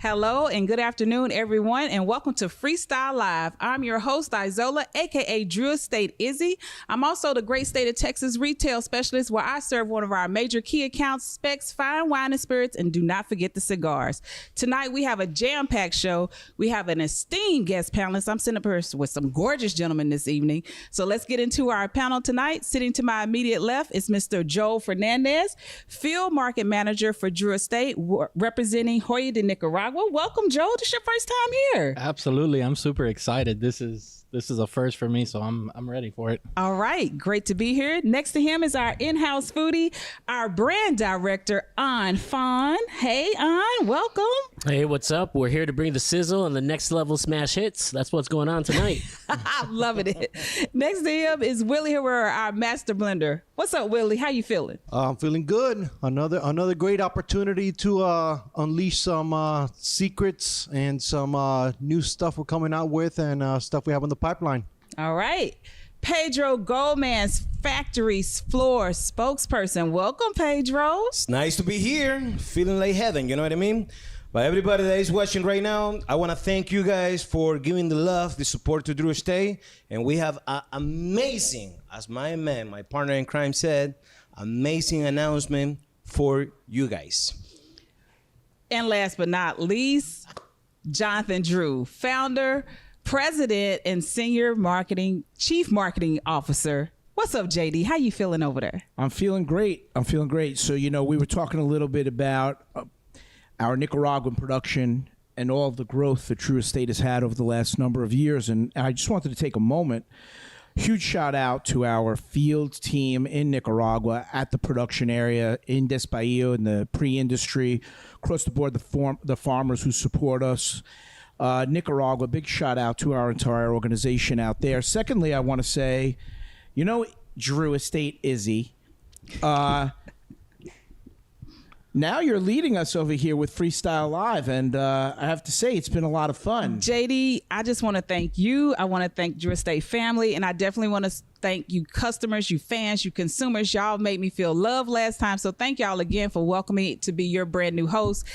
Hello and good afternoon, everyone, and welcome to Freestyle Live. I'm your host, Izola, aka Drew Estate Izzy. I'm also the great state of Texas retail specialist, where I serve one of our major key accounts, Specs, Fine Wine and Spirits, and do not forget the cigars. Tonight we have a jam-packed show. We have an esteemed guest panelist. I'm sitting up here with some gorgeous gentlemen this evening. So let's get into our panel tonight. Sitting to my immediate left is Mr. Joel Fernandez, Field Market Manager for Drew Estate, representing Hoya de Nicaragua. Welcome, Joe. This is your first time here. Absolutely. I'm super excited. This is a first for me, so I'm ready for it. All right. Great to be here. Next to him is our in-house foodie, our brand director, An Fawn. Hey, An, welcome. Hey, what's up? We're here to bring the sizzle and the next level smash hits. That's what's going on tonight. I'm loving it. Next to him is Willy, our master blender. What's up, Willy? How you feeling? I'm feeling good. Another great opportunity to unleash some secrets and some new stuff we're coming out with and stuff we have on the pipeline. All right. Pedro Goldman's factory floor spokesperson. Welcome, Pedro. It's nice to be here. Feeling like heaven, you know what I mean? But everybody that is watching right now, I want to thank you guys for giving the love, the support to Drew Estate. And we have an amazing, as my man, my partner in crime said, amazing announcement for you guys. And last but not least, Jonathan Drew, founder, president, and senior chief marketing officer. What's up, JD? How you feeling over there? I'm feeling great. So, we were talking a little bit about our Nicaraguan production and all of the growth that Drew Estate has had over the last number of years. And I just wanted to take a moment. Huge shout out to our field team in Nicaragua at the production area in Despaillo, in the pre-industry, across the board, the farmers who support us. Nicaragua, big shout out to our entire organization out there. Secondly, I want to say, Drew Estate Izzy, now you're leading us over here with Freestyle Live, and I have to say, it's been a lot of fun. JD, I just want to thank you. I want to thank Drew Estate family, and I definitely want to thank you customers, you fans, you consumers. Y'all made me feel loved last time, so thank y'all again for welcoming me to be your brand new host.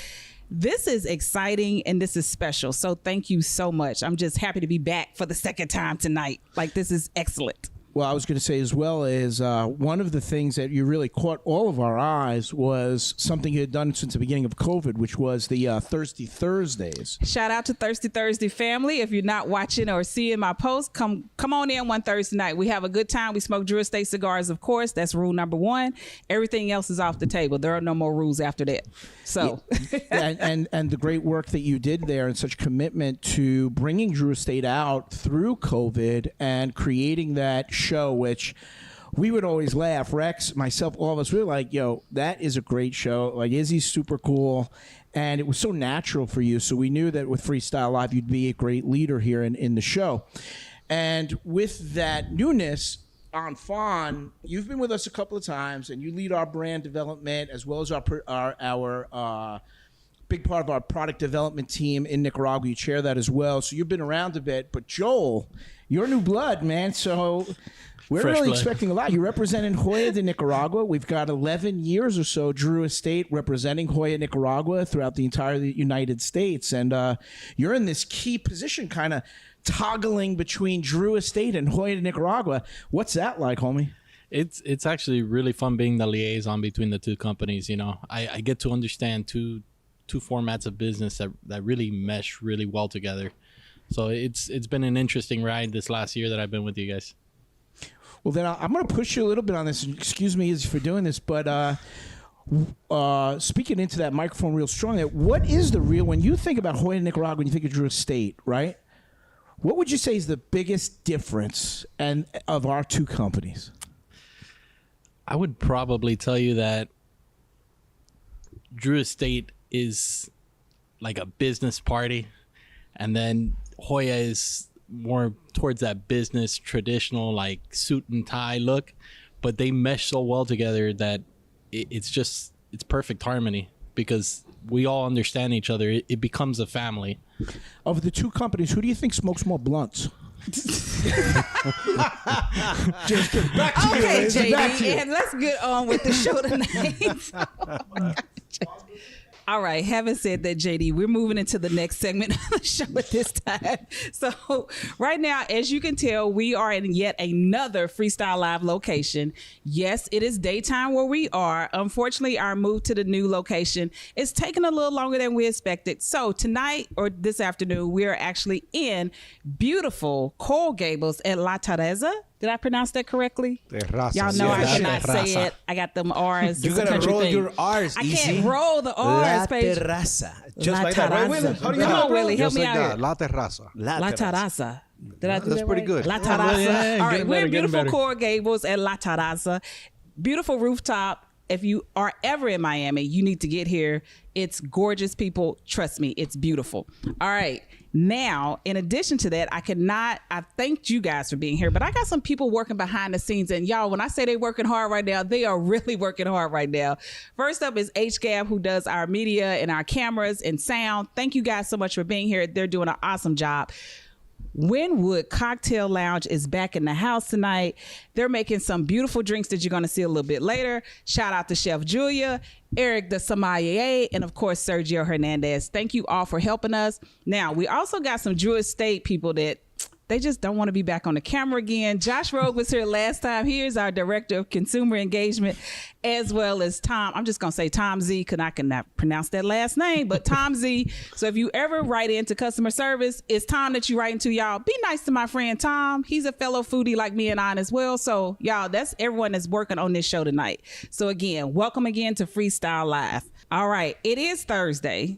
This is exciting and this is special, so thank you so much. I'm just happy to be back for the second time tonight. This is excellent. Well, I was going to say as well is one of the things that you really caught all of our eyes was something you had done since the beginning of COVID, which was the Thirsty Thursdays. Shout out to Thirsty Thursday family. If you're not watching or seeing my post, come on in one Thursday night. We have a good time. We smoke Drew Estate cigars, of course. That's rule number one. Everything else is off the table. There are no more rules after that. So, and the great work that you did there and such commitment to bringing Drew Estate out through COVID and creating that show, which we would always laugh. Rex, myself, all of us, we were like, yo, that is a great show. Like, Izzy's super cool. And it was so natural for you. So we knew that with Freestyle Live, you'd be a great leader here in the show. And with that newness, on Fawn, you've been with us a couple of times, and you lead our brand development as well as our big part of our product development team in Nicaragua. You chair that as well. So you've been around a bit. But Joel, you're new blood, man. So we're Fresh really blood. expecting a lot. You represented Hoya de Nicaragua. We've got 11 years or so, Drew Estate representing Hoya Nicaragua throughout the entire United States. And you're in this key position, kind of toggling between Drew Estate and Hoya de Nicaragua. What's that like, homie? It's actually really fun being the liaison between the two companies. I get to understand two formats of business that really mesh really well together. So it's been an interesting ride this last year that I've been with you guys. Well, then I'm going to push you a little bit on this. Excuse me for doing this, but speaking into that microphone real strong, what is the real, when you think about Hoya de Nicaragua, when you think of Drew Estate, right? What would you say is the biggest difference of our two companies? I would probably tell you that Drew Estate is like a business party, and then Hoya is more towards that business traditional like suit and tie look, but they mesh so well together that it's perfect harmony because we all understand each other. It becomes a family. Of the two companies, who do you think smokes more blunts? Just back to you, JD, and let's get on with the show tonight. All right. Having said that, JD, we're moving into the next segment of the show at this time. So right now, as you can tell, we are in yet another Freestyle Live location. Yes, it is daytime where we are. Unfortunately, our move to the new location is taking a little longer than we expected. So tonight or this afternoon, we are actually in beautiful Coral Gables at La Teresa. Did I pronounce that correctly? Terraza. Y'all know I Yeah. cannot say it. I got them R's. You It's a gotta country roll thing. your R's, I easy. can't roll the R's, La Paige. Terraza. Just La like that, right, Willy? Terraza. How do you Come do it, on, bro? Willy. Help Just me like out that. here. La Terraza. La Terraza. Did I do That's that pretty right? good. La Terraza. Yeah, All right, getting we're better, in getting beautiful better. Coral Gables at La Terraza. Beautiful rooftop. If you are ever in Miami, you need to get here. It's gorgeous, people. Trust me, it's beautiful. All right. Now, in addition to that, I thanked you guys for being here, but I got some people working behind the scenes. And y'all, when I say they're working hard right now, they are really working hard right now. First up is HGAB, who does our media and our cameras and sound. Thank you guys so much for being here. They're doing an awesome job. Winwood Cocktail Lounge is back in the house tonight. They're making some beautiful drinks that you're going to see a little bit later. Shout out to Chef Julia, Eric the sommelier, and of course, Sergio Hernandez. Thank you all for helping us. Now, we also got some Drew Estate people that they just don't want to be back on the camera again. Josh Rogue was here last time. Here's our director of consumer engagement, as well as Tom. I'm just going to say Tom Z, because I cannot pronounce that last name, but Tom Z. So if you ever write into customer service, it's Tom that you write into, y'all. Be nice to my friend Tom. He's a fellow foodie like me and I as well. So y'all, that's everyone that's working on this show tonight. So again, welcome again to Freestyle Live. All right. It is Thursday.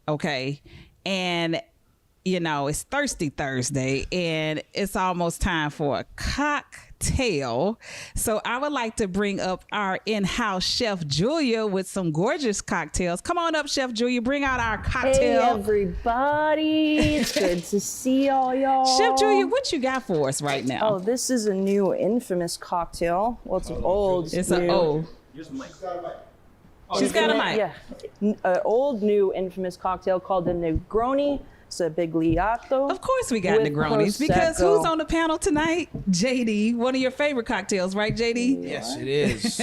Okay. And you know, it's Thirsty Thursday and it's almost time for a cocktail. So I would like to bring up our in-house Chef Julia with some gorgeous cocktails. Come on up, Chef Julia. Bring out our cocktail. Hey everybody, it's good to see all y'all. Chef Julia, what you got for us right now? Oh, this is a new infamous cocktail. Well, it's an old. It's new, an old. She's got a mic. Yeah, an old new infamous cocktail called the Negroni Sabigliato. Of course we got with Negronis because Prosecco. who's on the panel tonight? JD, one of your favorite cocktails, right, JD? Yes, it is.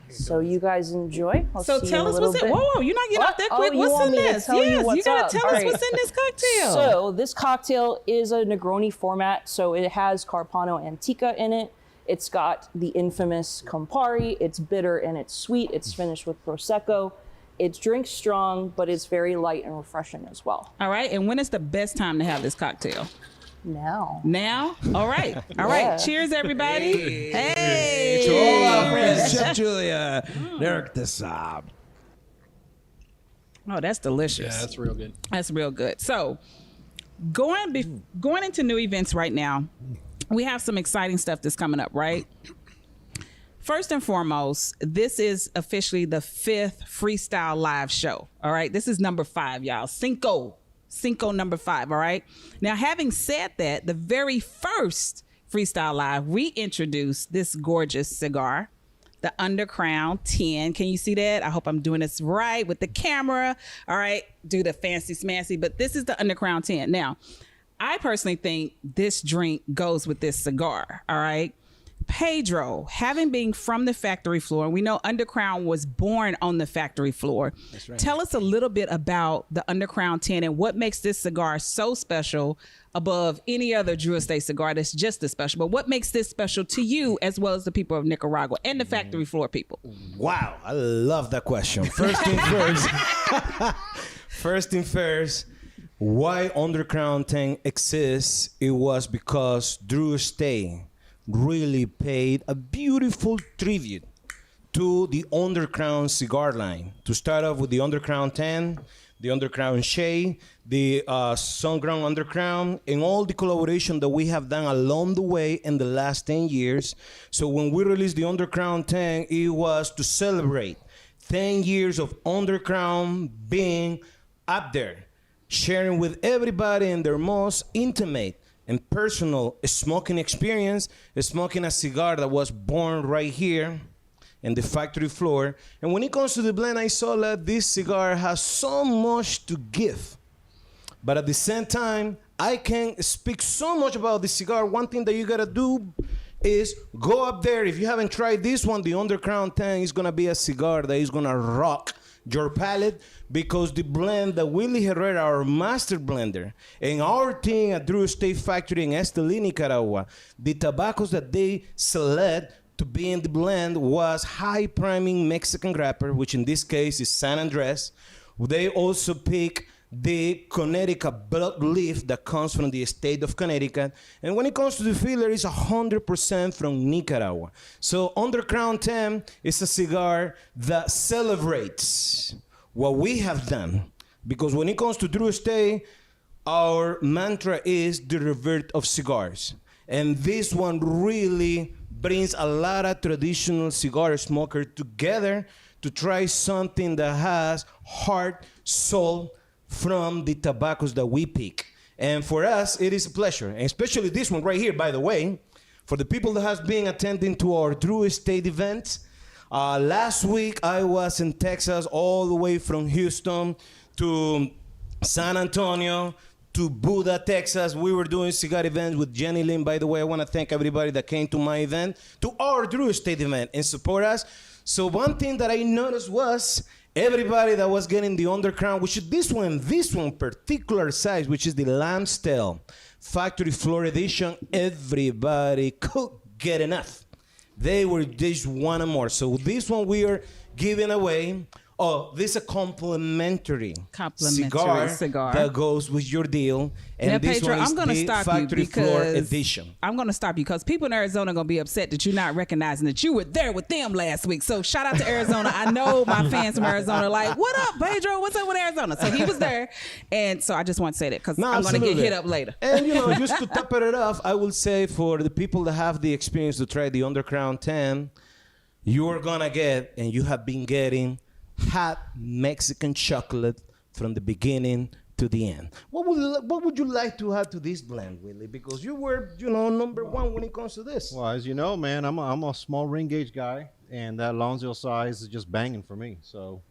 So you guys enjoy. I'll So see tell you in us a little what's in. bit. Whoa, you're not getting What? off that Oh, quick. you What's want in me to this? tell you Yes, what's you gotta up? tell All us right. what's in this cocktail. So this cocktail is a Negroni format. So it has Carpano Antica in it. It's got the infamous Campari. It's bitter and it's sweet. It's finished with Prosecco. It's drink strong, but it's very light and refreshing as well. All right, and when is the best time to have this cocktail? Now. Now? All right. All right. Yeah. Cheers, everybody. Hey. Chef Julia. Eric the Sob. Oh, that's delicious. Yeah, that's real good. That's real good. So, going into new events right now, we have some exciting stuff that's coming up, right? First and foremost, this is officially the 5th Freestyle Live show. All right. This is number 5, y'all. Cinco number 5. All right. Now, having said that, the very first Freestyle Live, we introduced this gorgeous cigar, the Undercrown 10. Can you see that? I hope I'm doing this right with the camera. All right. Do the fancy smancy, but this is the Undercrown 10. Now, I personally think this drink goes with this cigar. All right. Pedro, having been from the factory floor, and we know Undercrown was born on the factory floor. That's right. Tell us a little bit about the Undercrown 10 and what makes this cigar so special above any other Drew Estate cigar that's just as special. But what makes this special to you as well as the people of Nicaragua and the factory floor people? Wow, I love that question. First thing first, why Undercrown 10 exists, it was because Drew Estate really paid a beautiful tribute to the Undercrown cigar line. To start off with the Undercrown 10, the Undercrown Shade, the Sunground Undercrown, and all the collaboration that we have done along the way in the last 10 years. So when we released the Undercrown 10, it was to celebrate 10 years of Undercrown being up there, sharing with everybody in their most intimate and personal smoking experience, smoking a cigar that was born right here in the factory floor. And when it comes to the blend Izola, this cigar has so much to give. But at the same time, I can speak so much about this cigar. One thing that you gotta do is go up there. If you haven't tried this one, the Undercrown 10 is gonna be a cigar that is gonna rock your palate, because the blend that Willy Herrera, our master blender, and our team at Drew Estate Factory in Esteli, Nicaragua, the tobaccos that they select to be in the blend was high priming Mexican wrapper, which in this case is San Andres. They also pick the Connecticut blood leaf that comes from the state of Connecticut. And when it comes to the filler, it's 100% from Nicaragua. So Undercrown 10 is a cigar that celebrates what we have done. Because when it comes to Drew Estate, our mantra is the revert of cigars. And this one really brings a lot of traditional cigar smokers together to try something that has heart, soul, from the tobaccos that we pick. And for us, it is a pleasure. And especially this one right here, by the way, for the people that has been attending to our Drew Estate events. Last week, I was in Texas, all the way from Houston to San Antonio to Buda, Texas. We were doing cigar events with Jenny Lynn. By the way, I want to thank everybody that came to my event, to our Drew Estate event, and support us. So one thing that I noticed was everybody that was getting the Undercrown, which is this one particular size, which is the Lambstail Factory Floor Edition, everybody could get enough. They were just wanting more. So this one we are giving away. Oh, this is a complimentary cigar that goes with your deal. And now, this Pedro, one is I'm going to the stop Factory you Floor because Edition. I'm going to stop you because people in Arizona are going to be upset that you're not recognizing that you were there with them last week. So shout out to Arizona. I know my fans from Arizona are like, what up, Pedro? What's up with Arizona? So he was there. And so I just want to say that because I'm going to get hit up later. And, just to top it off, I will say for the people that have the experience to try the Undercrown 10, you are going to get, and you have been getting, hot Mexican chocolate from the beginning to the end. What would you like to add to this blend, Willy? Because you were, number one when it comes to this. Well, as you know, man, I'm a small ring gauge guy, and that Lonzo size is just banging for me. So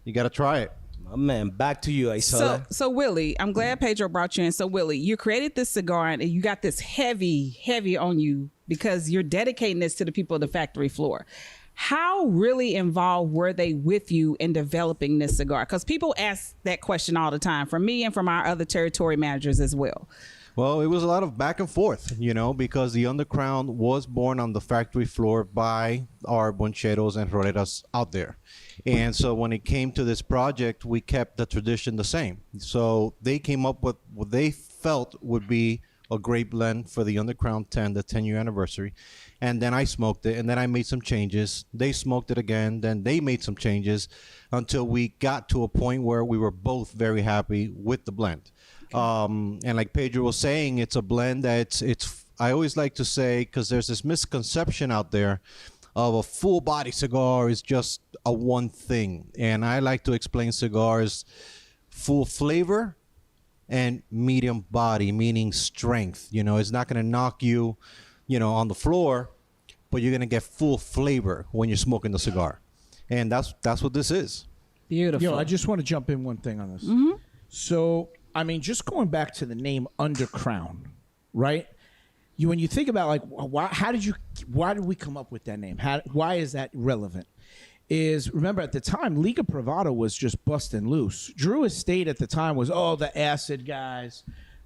you got to try it. My man, back to you, Izola. So Willy, I'm glad Pedro brought you in. So Willy, you created this cigar and you got this heavy on you because you're dedicating this to the people of the factory floor. How really involved were they with you in developing this cigar? Because people ask that question all the time from me and from our other territory managers as well. Well, it was a lot of back and forth, because the Undercrown was born on the factory floor by our boncheros and roleras out there. And so when it came to this project, we kept the tradition the same. So they came up with what they felt would be a great blend for the Undercrown 10, the 10-year anniversary. And then I smoked it, and then I made some changes. They smoked it again, then they made some changes until we got to a point where we were both very happy with the blend. And like Pedro was saying, it's a blend that it's I always like to say, because there's this misconception out there of a full body cigar is just a one thing. And I like to explain cigars full flavor and medium body, meaning strength. It's not going to knock you, on the floor, but you're going to get full flavor when you're smoking the cigar. And that's what this is. Beautiful. I just want to jump in one thing on this. Mm-hmm. So, just going back to the name Undercrown, right? When you think about why did we come up with that name? Why is that relevant? Remember at the time, Liga Privada was just busting loose. Drew Estate at the time was the acid guys,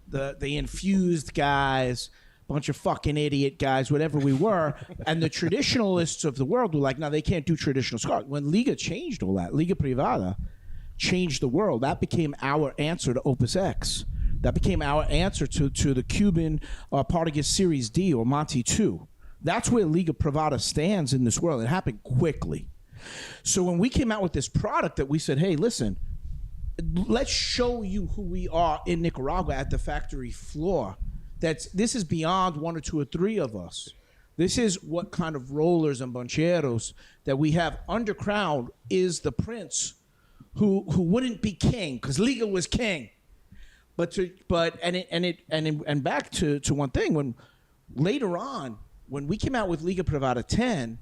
the infused guys, bunch of fucking idiot guys, whatever we were. And the traditionalists of the world were like, no, they can't do traditional cigars. When Liga changed all that, Liga Privada changed the world. That became our answer to Opus X. That became our answer to the Cuban Partagas Series D or Monte 2. That's where Liga Privada stands in this world. It happened quickly. So when we came out with this product that we said, hey, listen, let's show you who we are in Nicaragua at the factory floor. This is beyond one or two or three of us. This is what kind of rollers and boncheros that we have. Undercrown is the prince who wouldn't be king because Liga was king. But back to one thing, when later on when we came out with Liga Privada 10.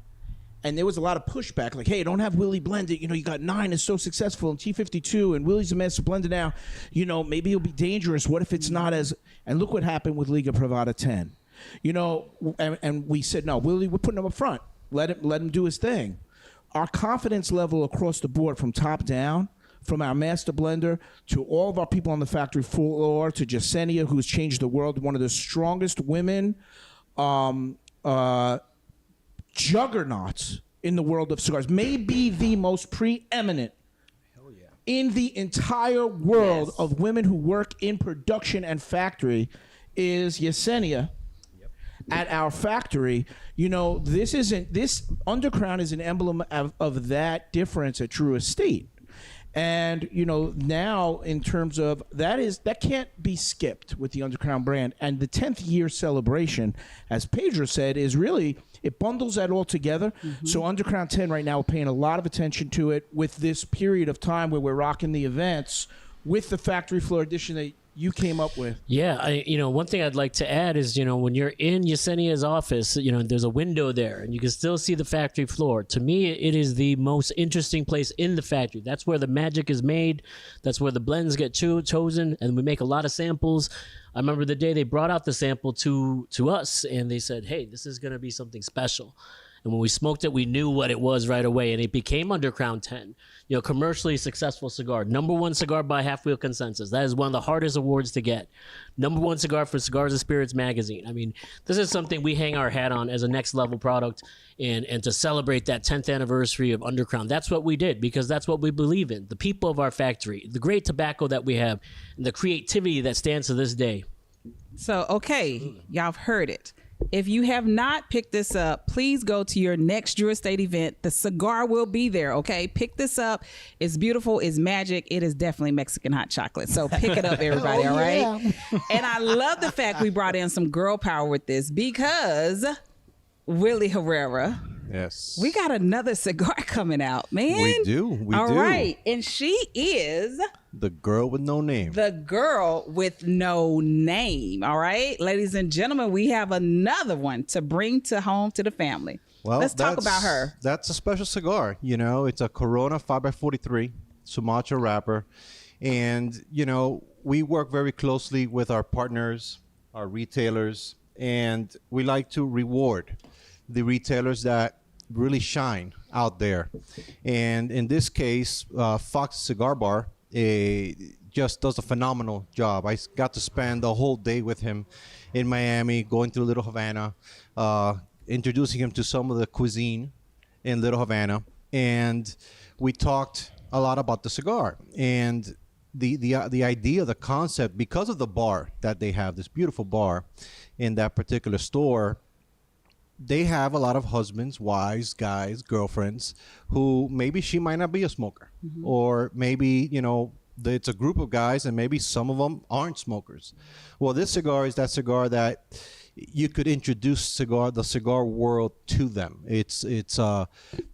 And there was a lot of pushback, like, hey, don't have Willy blended. You got 9 is so successful in T52, and Willy's a master blender now. Maybe it'll be dangerous. What if it's not as... And look what happened with Liga Privada 10. And we said, no, Willy, we're putting him up front. Let him do his thing. our confidence level across the board from top down, from our master blender to all of our people on the factory floor to Yesenia, who's changed the world, one of the strongest women juggernauts in the world of cigars, maybe the most preeminent in the entire world of women who work in production and factory is Yesenia. At our factory, this Undercrown is an emblem of that difference at Drew Estate. And now in terms of that can't be skipped with the Undercrown brand. And the 10th year celebration, as Pedro said, is really, it bundles that all together. So Undercrown 10 right now, we're paying a lot of attention to it with this period of time where we're rocking the events with the factory floor edition that you came up with. Yeah, one thing I'd like to add is, when you're in Yesenia's office, there's a window there and you can still see the factory floor. To me, it is the most interesting place in the factory. That's where the magic is made. That's where the blends get chosen, and we make a lot of samples. I remember the day they brought out the sample to us and they said, hey, this is going to be something special. And when we smoked it, we knew what it was right away, and it became Undercrown 10. Commercially successful cigar. #1 cigar by Half Wheel Consensus. That is one of the hardest awards to get. #1 cigar for Cigars and Spirits magazine. I mean, this is something we hang our hat on as a next level product, and to celebrate that 10th anniversary of Undercrown. That's what we did, because that's what we believe in. The people of our factory, the great tobacco that we have, and the creativity that stands to this day. So, okay, y'all have heard it. If you have not picked this up, please go to your next Drew Estate event. The cigar will be there, okay? Pick this up. It's beautiful. It's magic. It is definitely Mexican hot chocolate. So pick it up, everybody, all right? And I love the fact we brought in some girl power with this, because Willy Herrera. Yes. We got another cigar coming out, man. We do. All right. And she is... the girl with no name. The girl with no name. All right. Ladies and gentlemen, we have another one to bring to home to the family. Well, let's talk about her. That's a special cigar. It's a Corona 5x43 Sumatra wrapper. And, we work very closely with our partners, our retailers, and we like to reward the retailers that really shine out there. And in this case, Fox Cigar Bar just does a phenomenal job. I got to spend the whole day with him in Miami, going through Little Havana, introducing him to some of the cuisine in Little Havana. And we talked a lot about the cigar and the idea, the concept, because of the bar that they have, this beautiful bar in that particular store. They have a lot of husbands, wives, guys, girlfriends who maybe she might not be a smoker, or maybe, it's a group of guys and maybe some of them aren't smokers. Well, this cigar is that cigar that you could introduce the cigar world to them. It's a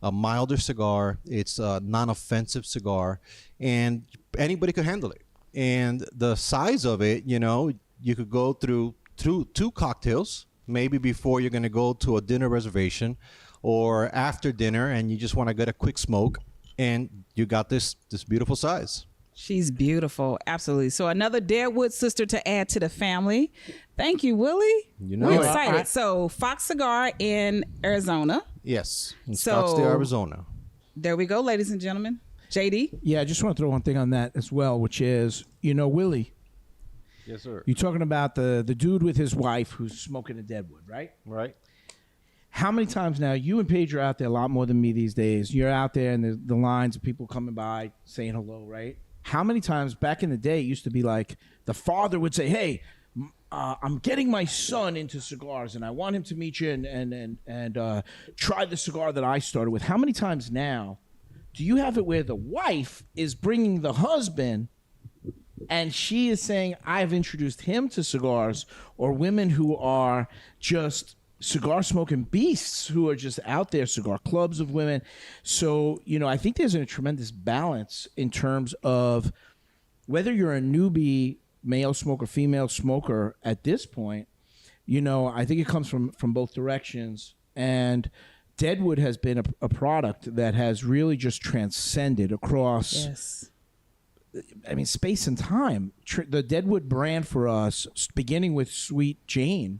milder cigar. It's a non-offensive cigar, and anybody could handle it. And the size of it, you could go through two cocktails, maybe before you're going to go to a dinner reservation, or after dinner and you just want to get a quick smoke, and you got this beautiful size. She's beautiful. Absolutely. So another Deadwood sister to add to the family. Thank you, Willy. We're excited. So Fox Cigar in Arizona. Yes. In Scottsdale, Arizona. There we go, ladies and gentlemen. JD? Yeah, I just want to throw one thing on that as well, which is, Willy. Yes, sir. You're talking about the dude with his wife who's smoking a Deadwood, right? Right. How many times now, you and Pedro are out there a lot more than me these days. You're out there and the lines of people coming by saying hello, right? How many times back in the day it used to be like the father would say, hey, I'm getting my son into cigars and I want him to meet you and try the cigar that I started with. How many times now do you have it where the wife is bringing the husband and she is saying, I've introduced him to cigars, or women who are just cigar smoking beasts who are just out there, cigar clubs of women. So, I think there's a tremendous balance in terms of whether you're a newbie male smoker, female smoker at this point. I think it comes from both directions. And Deadwood has been a product that has really just transcended across... Yes. Space and time. The Deadwood brand for us, beginning with Sweet Jane,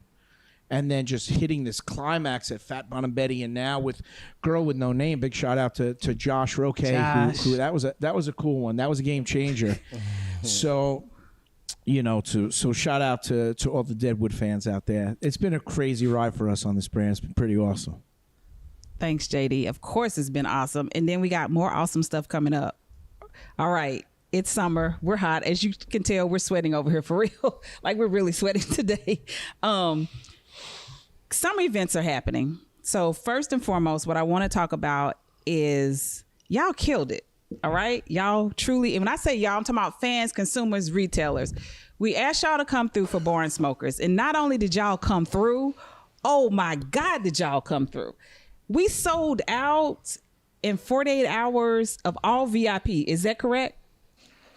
and then just hitting this climax at Fat Bonambetti, and now with Girl with No Name. Big shout out to Josh Roque, who that was a cool one. That was a game changer. So, so shout out to all the Deadwood fans out there. It's been a crazy ride for us on this brand. It's been pretty awesome. Thanks, JD. Of course, it's been awesome. And then we got more awesome stuff coming up. All right. It's summer. We're hot. As you can tell, we're sweating over here for real. Like we're really sweating today. Summer events are happening. So first and foremost, what I want to talk about is y'all killed it. All right. Y'all truly, and when I say y'all, I'm talking about fans, consumers, retailers. We asked y'all to come through for Bar and Smokers. And not only did y'all come through, oh my God, did y'all come through. We sold out in 48 hours of all VIP. Is that correct?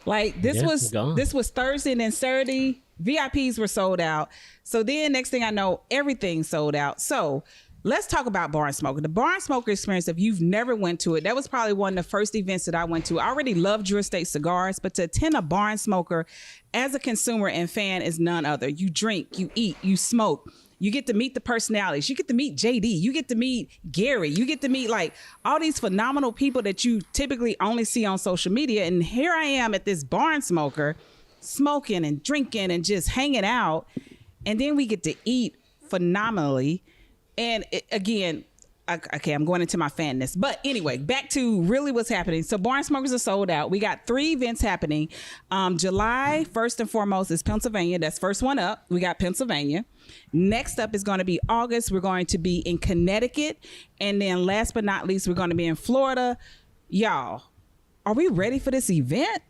Like this was Thursday and then Saturday. VIPs were sold out. So then next thing I know, everything sold out. So let's talk about Bar and Smoker. The Bar and Smoker experience, if you've never went to it, that was probably one of the first events that I went to. I already love Drew Estate Cigars, but to attend a Bar and Smoker as a consumer and fan is none other. You drink, you eat, you smoke. You get to meet the personalities. You get to meet JD. You get to meet Gary. You get to meet like all these phenomenal people that you typically only see on social media. And here I am at this Bar and Smoker, smoking and drinking and just hanging out. And then we get to eat phenomenally. And again, okay, I'm going into my fanness. But anyway, back to really what's happening. So Bar and Smokers are sold out. We got 3 events happening. July, first and foremost, is Pennsylvania. That's first one up. We got Pennsylvania. Next up is going to be August. We're going to be in Connecticut. And then last but not least, we're going to be in Florida. Y'all, are we ready for this event?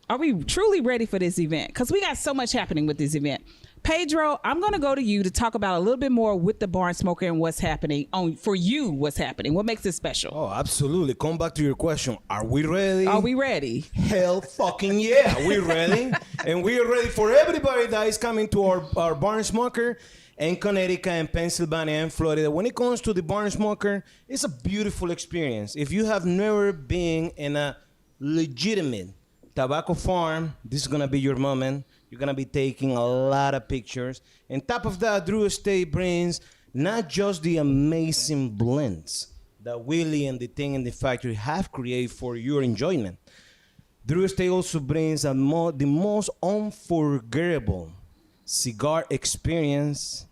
Are we truly ready for this event? Because we got so much happening with this event. Pedro, I'm going to go to you to talk about a little bit more with the Bar and Smoker and what's happening for you. What's happening? What makes it special? Oh, absolutely. Come back to your question. Are we ready? Are we ready? Hell fucking yeah. We're ready. And we are ready for everybody that is coming to our Bar and Smoker in Connecticut and Pennsylvania and Florida. When it comes to the Bar and Smoker, it's a beautiful experience. If you have never been in a legitimate tobacco farm, this is going to be your moment. You're going to be taking a lot of pictures. On top of that, Drew Estate brings not just the amazing blends that Willy and the team in the factory have created for your enjoyment. Drew Estate also brings the most unforgettable cigar experience.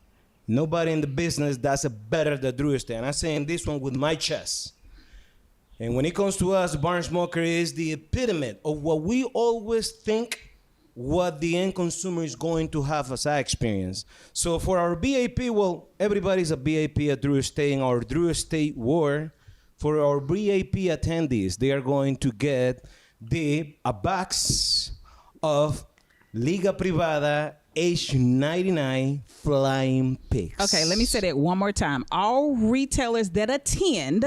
Nobody in the business does it better than Drew Estate. And I'm saying this one with my chest. And when it comes to us, the Bar and Smoker is the epitome of what we always think what the end consumer is going to have as an experience. So for our VIP, well, everybody's a VIP at Drew Estate in our Drew Estate War. For our VIP attendees, they are going to get a box of Liga Privada H99 Flying Pigs. Okay, let me say that one more time. All retailers that attend,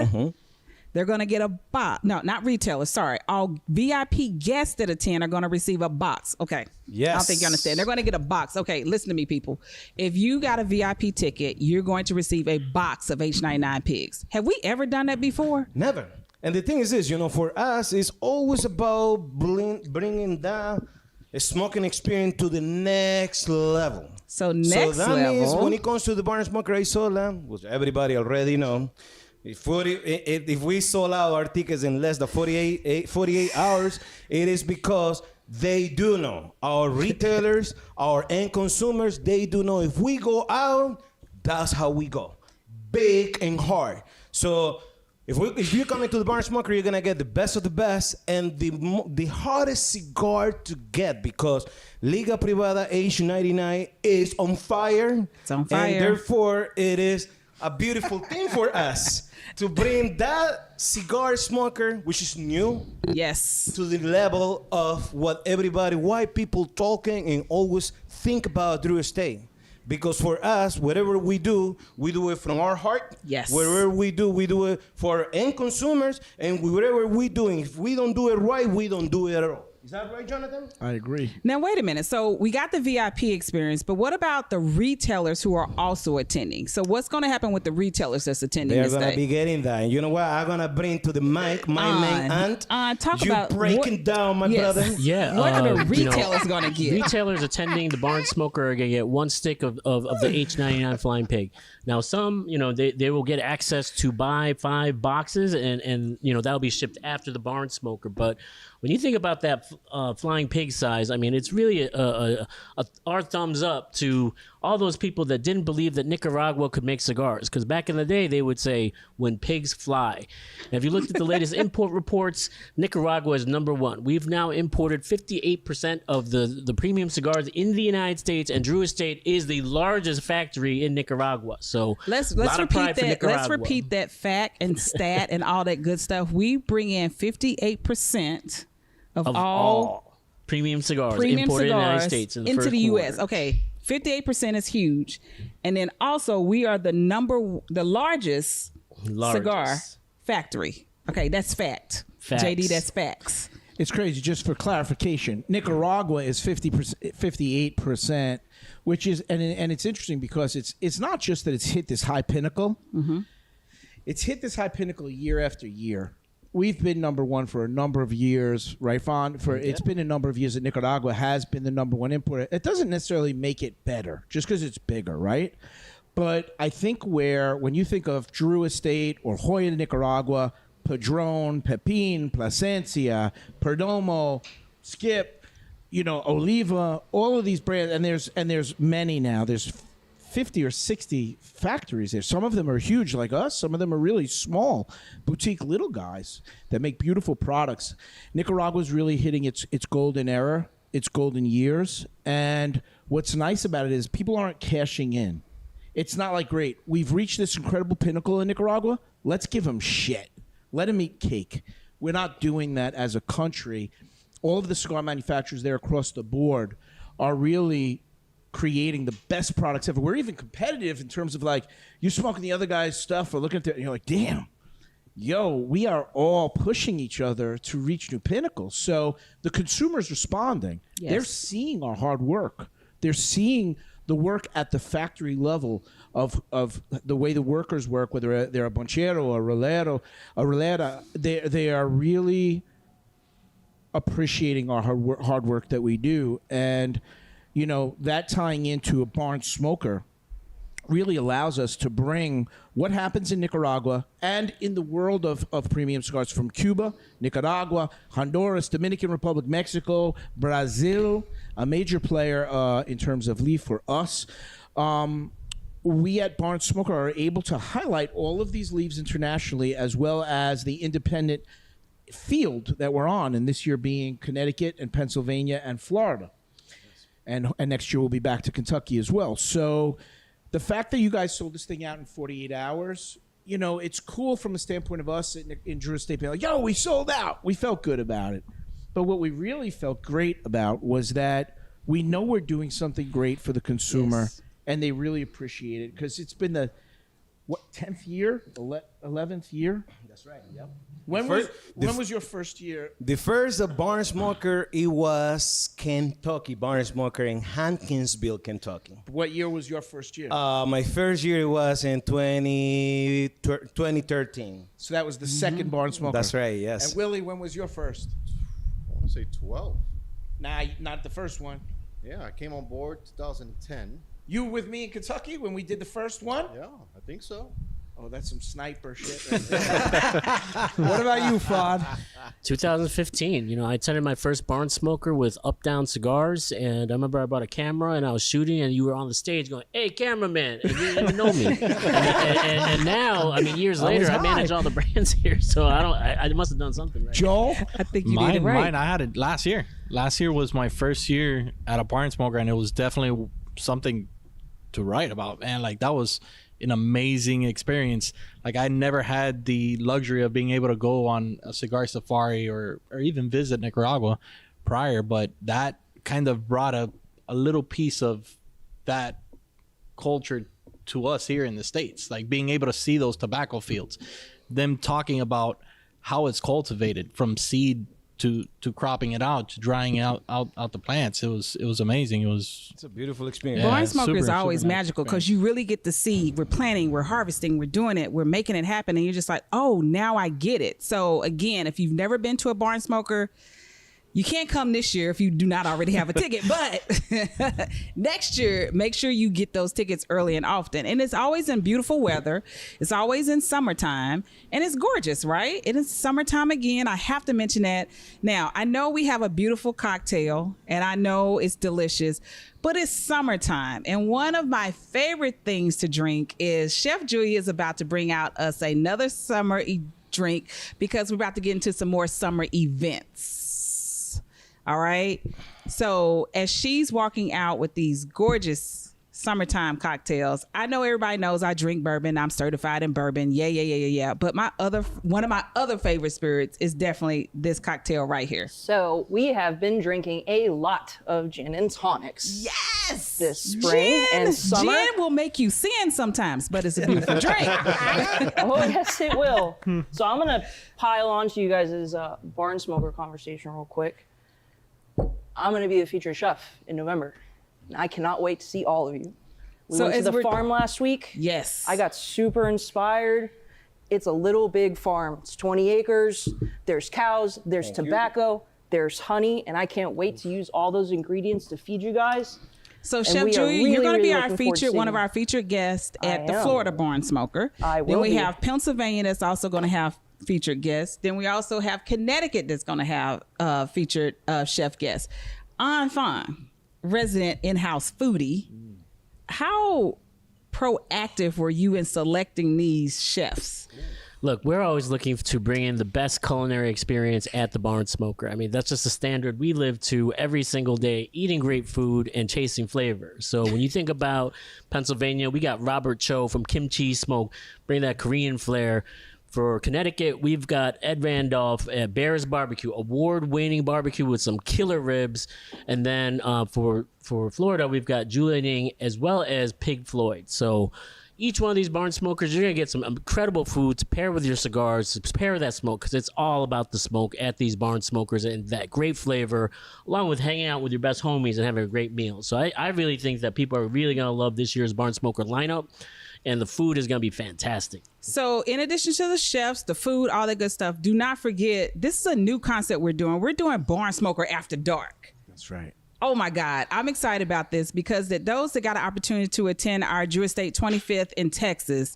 they're going to get a box. No, not retailers. Sorry. All VIP guests that attend are going to receive a box. Okay. Yes. I don't think you understand. They're going to get a box. Okay. Listen to me, people. If you got a VIP ticket, you're going to receive a box of H99 pigs. Have we ever done that before? Never. And the thing is this, for us, it's always about bringing down a smoking experience to the next level. So that means when it comes to the Bar and Smoker Izola, which everybody already know, if we sold out our tickets in less than 48 hours, it is because they do know. Our retailers, our end consumers, they do know. If we go out, that's how we go. Big and hard. So if you come into the Bar and Smoker, you're going to get the best of the best and the hardest cigar to get, because Liga Privada H99 is on fire. It's on fire. And therefore, it is a beautiful thing for us to bring that cigar smoker, which is new, yes, to the level of what everybody, white people talking and always think about Drew Estate. Because for us, whatever we do it from our heart. Yes. Whatever we do it for end consumers. And whatever we do, if we don't do it right, we don't do it at all. Is that right, Jonathan? I agree. Now, wait a minute. So we got the VIP experience, but what about the retailers who are also attending? So what's going to happen with the retailers that's attending They're this gonna day? be getting that. And you know what? I'm gonna bring to the mic my main aunt. Talk you about breaking down, my yes. brother. Yeah. What are the you know, retailers going to get? Retailers attending the Barn Smoker are going to get 1 stick of the H99 Flying Pig. Now, some, they will get access to buy 5 boxes, and that'll be shipped after the Barn Smoker. But when you think about that Flying Pig size, I mean, it's really our thumbs up to all those people that didn't believe that Nicaragua could make cigars. Because back in the day, they would say, when pigs fly. And if you looked at the latest import reports, Nicaragua is #1. We've now imported 58% of the premium cigars in the United States, and Drew Estate is the largest factory in Nicaragua. So Let's lot of repeat pride for that. Nicaragua. Let's repeat that fact and stat and all that good stuff. We bring in 58% of all premium cigars premium imported in the United cigars States in the into first the U.S. quarter. Okay, 58% is huge, and then also we are the largest cigar factory. Okay, that's fact. Facts. JD, that's facts. It's crazy. Just for clarification, Nicaragua is 58%, which is and it's interesting because it's not just that it's hit this high pinnacle. Mm-hmm. It's hit this high pinnacle year after year. We've been #1 for a number of years, right, Fawn? It's been a number of years that Nicaragua has been the #1 importer. It doesn't necessarily make it better just because it's bigger, right? But I think when you think of Drew Estate or Hoya de Nicaragua, Padron, Pepin, Plasencia, Perdomo, Skip, Oliva, all of these brands, and there's many now. There's 50 or 60 factories there. Some of them are huge like us. Some of them are really small, boutique little guys that make beautiful products. Nicaragua's really hitting its golden era, its golden years. And what's nice about it is people aren't cashing in. It's not like, great, we've reached this incredible pinnacle in Nicaragua. Let's give them shit. Let them eat cake. We're not doing that as a country. All of the cigar manufacturers there across the board are really creating the best products ever. We're even competitive in terms of like, you're smoking the other guy's stuff or looking at it, and you're like, damn, we are all pushing each other to reach new pinnacles. So the consumer's responding. Yes. They're seeing our hard work. They're seeing the work at the factory level of the way the workers work, whether they're a bonchero, a rolera, they are really appreciating our hard work that we do. And that tying into a barn smoker really allows us to bring what happens in Nicaragua and in the world of premium cigars from Cuba, Nicaragua, Honduras, Dominican Republic, Mexico, Brazil, a major player in terms of leaf for us. We at Barn Smoker are able to highlight all of these leaves internationally, as well as the independent field that we're on, and this year being Connecticut and Pennsylvania and Florida. And next year we'll be back to Kentucky as well. So the fact that you guys sold this thing out in 48 hours, it's cool from a standpoint of us in Drew Estate being like, yo, we sold out. We felt good about it. But what we really felt great about was that we know we're doing something great for the consumer, Yes. and they really appreciate it because it's been the 10th year, 11th year. That's right. Yep. When was your first year? The first barn smoker, it was Kentucky barn smoker in Hankinsville, Kentucky. What year was your first year? My first year was in 2013. So that was the second barn smoker. That's right, yes. And Willy, when was your first? I want to say 12. Nah, not the first one. Yeah, I came on board 2010. You were with me in Kentucky when we did the first one? Yeah, I think so. Oh, that's some sniper shit right there. What about you, Fod? 2015. I attended my first barn smoker with Up Down Cigars, and I remember I brought a camera and I was shooting, and you were on the stage going, "Hey, cameraman!" And you didn't even know me. and now, years later, I manage all the brands here, so I must have done something right. Joel? I think you did it right. Mine, I had it last year. Last year was my first year at a barn smoker, and it was definitely something to write about, man. Like, that was an amazing experience. Like, I never had the luxury of being able to go on a cigar safari or even visit Nicaragua prior, but that kind of brought a little piece of that culture to us here in the States. Like, being able to see those tobacco fields, them talking about how it's cultivated from seed to cropping it out, to drying out the plants. It was amazing. It's a beautiful experience. Yeah, Barn smoker is super always nice magical because experience. you really get to see we're planting, we're harvesting, we're doing it, we're making it happen, and you're just like, oh, now I get it. So again, if you've never been to a barn smoker, you can't come this year if you do not already have a ticket, but next year, make sure you get those tickets early and often. And it's always in beautiful weather. It's always in summertime, and it's gorgeous, right? It is summertime again. I have to mention that. Now, I know we have a beautiful cocktail, and I know it's delicious, but it's summertime. And one of my favorite things to drink is Chef Julia is about to bring out us another summer drink because we're about to get into some more summer events. All right. So as she's walking out with these gorgeous summertime cocktails, I know everybody knows I drink bourbon. I'm certified in bourbon. Yeah. But one of my other favorite spirits is definitely this cocktail right here. So we have been drinking a lot of gin and tonics. Yes. This spring and summer. Gin will make you sin sometimes, but it's a beautiful drink. Oh, yes, it will. So I'm going to pile on to you guys' barn smoker conversation real quick. I'm going to be the featured chef in November. And I cannot wait to see all of you. We went to the farm last week. Yes. I got super inspired. It's a little big farm. It's 20 acres. There's cows. There's tobacco. There's honey. And I can't wait to use all those ingredients to feed you guys. So And Chef we are Julia, really, you're going to be really our looking forward to one of seeing our featured guests I at the am. Florida Barn Smoker. I Then will we be. have Pennsylvania that's also going to have featured guests. Then we also have Connecticut that's going to have featured chef guests. Fine, resident in-house foodie. How proactive were you in selecting these chefs? Look, we're always looking to bring in the best culinary experience at the Barn Smoker. I mean, that's just a standard we live to every single day, eating great food and chasing flavor. So when you think about Pennsylvania, we got Robert Cho from Kimchi Smoke, bring that Korean flair. For Connecticut, we've got Ed Randolph at Bear's Barbecue, award-winning barbecue with some killer ribs. And then for Florida, we've got Julia Ning as well as Pig Floyd. So each one of these barn smokers, you're going to get some incredible food to pair with your cigars, to pair with that smoke, because it's all about the smoke at these barn smokers and that great flavor, along with hanging out with your best homies and having a great meal. So I really think that people are really going to love this year's barn smoker lineup. And the food is going to be fantastic. So in addition to the chefs, the food, all that good stuff, do not forget, this is a new concept we're doing. We're doing Barn Smoker After Dark. That's right. Oh my God, I'm excited about this because those that got an opportunity to attend our Drew Estate 25th in Texas,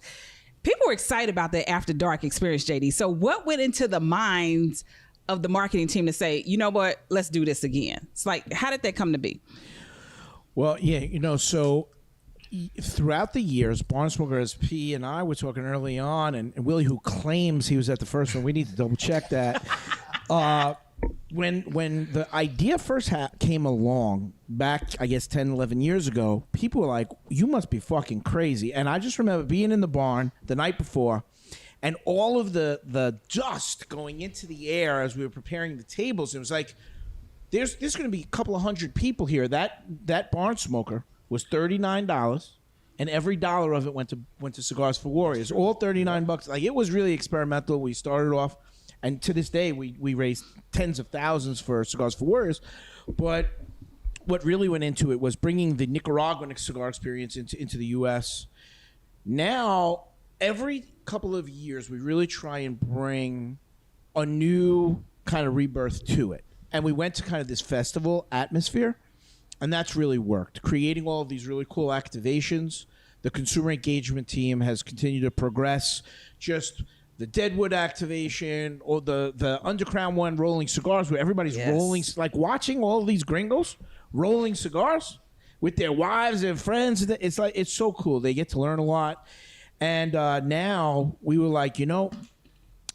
people were excited about the After Dark experience, JD. So what went into the minds of the marketing team to say, you know what, let's do this again? It's like, how did that come to be? Well, yeah, so throughout the years, Barn Smoker, as P and I were talking early on, and Willy, who claims he was at the first one, we need to double check that. When the idea first came along back, I guess 10, 11 years ago, people were like, you must be fucking crazy. And I just remember being in the barn the night before and all of the dust going into the air as we were preparing the tables. It was like, there's going to be a couple of hundred people here. That Barn Smoker was $39, and every dollar of it went to Cigars for Warriors. All $39. Like, it was really experimental. We started off, and to this day, we raised tens of thousands for Cigars for Warriors. But what really went into it was bringing the Nicaraguan cigar experience into the U.S. Now, every couple of years, we really try and bring a new kind of rebirth to it. And we went to kind of this festival atmosphere. And that's really worked, creating all of these really cool activations. The consumer engagement team has continued to progress. Just the Deadwood activation or the Undercrown one, rolling cigars, where everybody's rolling, like watching all of these gringos rolling cigars with their wives and friends. It's so cool. They get to learn a lot. And now we were like,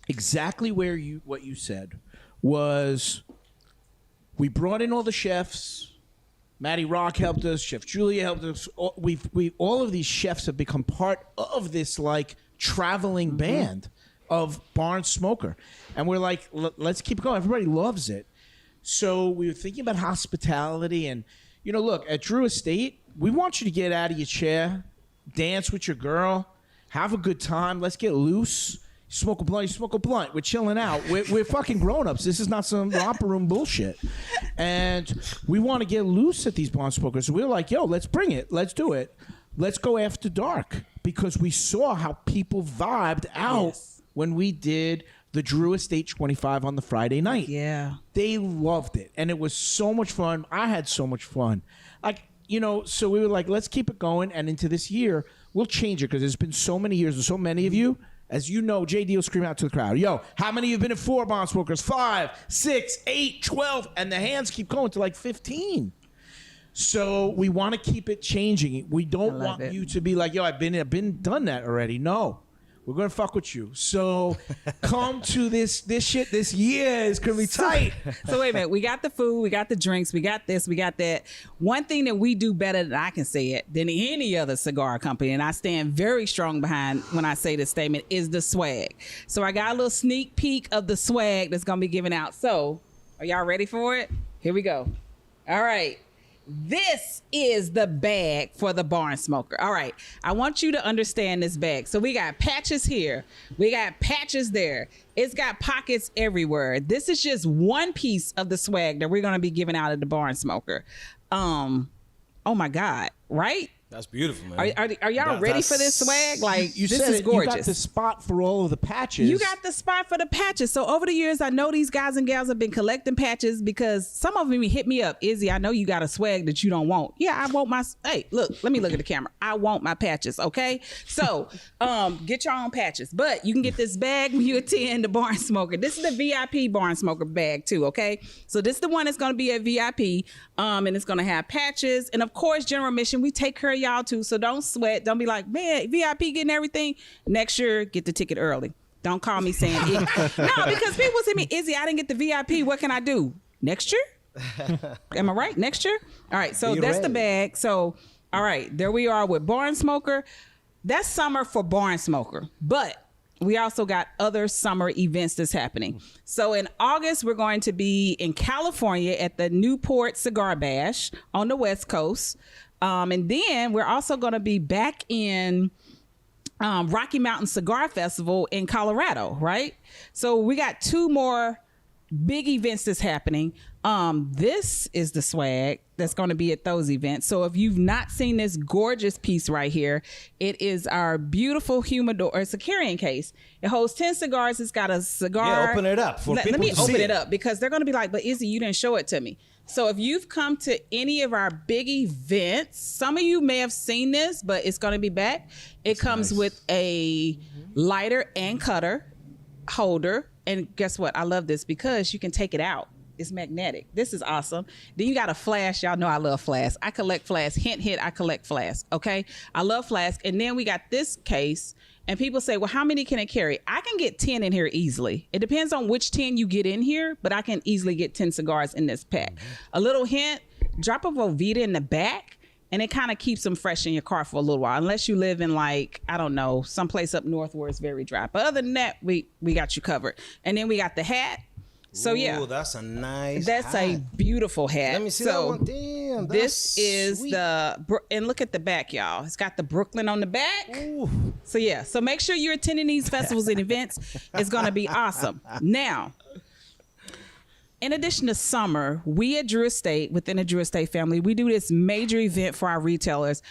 exactly what you said was we brought in all the chefs. Matty Rock helped us. Chef Julia helped us. All of these chefs have become part of this like traveling band of Barn Smoker, and we're like, let's keep going. Everybody loves it. So we were thinking about hospitality, and look, at Drew Estate, we want you to get out of your chair, dance with your girl, have a good time. Let's get loose. Smoke a blunt, you smoke a blunt. We're chilling out. We're fucking grown-ups. This is not some romper room bullshit. And we want to get loose at these bond smokers. So we're like, yo, let's bring it. Let's do it. Let's go after dark. Because we saw how people vibed out when we did the Drew Estate 25 on the Friday night. Yeah. They loved it. And it was so much fun. I had so much fun. Like, you know, so we were like, let's keep it going. And into this year, we'll change it because there's been so many years and so many of you. As you know, JD will scream out to the crowd, yo, how many of you have been at 4 bond smokers? 5, 6, 8, 12. And the hands keep going to like 15. So we want to keep it changing. We don't want you to be like, yo, I've been done that already. No. We're going to fuck with you. So come to this shit this year. It's going to be tight. So wait a minute. We got the food. We got the drinks. We got this. We got that. One thing that we do better than I can say it than any other cigar company, and I stand very strong behind when I say this statement, is the swag. So I got a little sneak peek of the swag that's going to be given out. So are y'all ready for it? Here we go. All right. This is the bag for the barn smoker. All right. I want you to understand this bag. So we got patches here. We got patches there. It's got pockets everywhere. This is just one piece of the swag that we're going to be giving out at the barn smoker. Oh my God. Right? That's beautiful, man. Are y'all ready for this swag? Like, You this said is it, gorgeous. You got the spot for all of the patches. You got the spot for the patches. So over the years, I know these guys and gals have been collecting patches because some of them hit me up. Izzy, I know you got a swag that you don't want. Yeah, I want my, hey, look, let me look at the camera. I want my patches, okay? So get your own patches. But you can get this bag when you attend the barn smoker. This is the VIP barn smoker bag too, okay? So this is the one that's going to be a VIP, and it's going to have patches. And of course, general admission, we take care of y'all too. So don't sweat. Don't be like, man, VIP getting everything. Next year, get the ticket early. Don't call me saying it. No, because people say me, Izzy, I didn't get the VIP. What can I do? Next year? Am I right? Next year? All right. So that's the bag. So, all right. There we are with barn smoker. That's summer for barn smoker. But we also got other summer events that's happening. So in August, we're going to be in California at the Newport Cigar Bash on the West Coast. And then we're also going to be back in Rocky Mountain Cigar Festival in Colorado, right? So we got 2 more big events that's happening. This is the swag that's going to be at those events. So if you've not seen this gorgeous piece right here, it is our beautiful humidor. It's a carrying case. It holds 10 cigars. It's got a cigar. Yeah, open it up for people Let me to see open it it up because they're going to be like, but Izzy, you didn't show it to me. So if you've come to any of our big events, some of you may have seen this, but it's going to be back. It comes with a lighter and cutter holder. And guess what? I love this because you can take it out. It's magnetic. This is awesome. Then you got a flask. Y'all know I love flasks. I collect flasks. Hint, I collect flasks. Okay? I love flasks. And then we got this case. And people say, well, how many can it carry? I can get 10 in here easily. It depends on which 10 you get in here, but I can easily get 10 cigars in this pack. A little hint, drop a Velveeta in the back, and it kind of keeps them fresh in your car for a little while, unless you live in, like, I don't know, someplace up north where it's very dry. But other than that, we got you covered. And then we got the hat. So, yeah. That's a nice That's hat. a beautiful hat. Let me see that one. Damn, this is sweet. and look at the back, y'all. It's got the Brooklyn on the back. Ooh. So, yeah. So make sure you're attending these festivals and events. It's going to be awesome. Now, in addition to summer, we at Drew Estate, within the Drew Estate family, we do this major event for our retailers.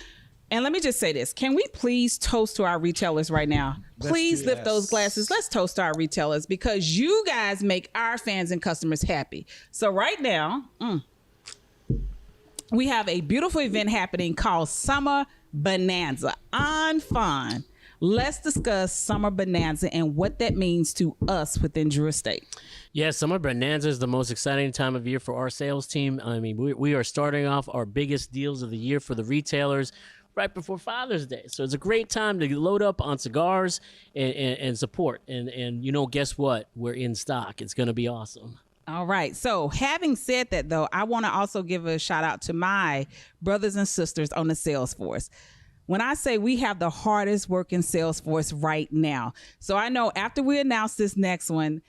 And let me just say this. Can we please toast to our retailers right now? Please lift those glasses. Let's toast to our retailers because you guys make our fans and customers happy. So right now, we have a beautiful event happening called Summer Bonanza on Fun. Let's discuss Summer Bonanza and what that means to us within Drew Estate. Yeah, Summer Bonanza is the most exciting time of year for our sales team. I mean, we are starting off our biggest deals of the year for the retailers right before Father's Day. So it's a great time to load up on cigars and support. And you know, guess what? We're in stock. It's going to be awesome. All right. So having said that, though, I want to also give a shout out to my brothers and sisters on the sales force. When I say we have the hardest working sales force right now. So I know after we announce this next one,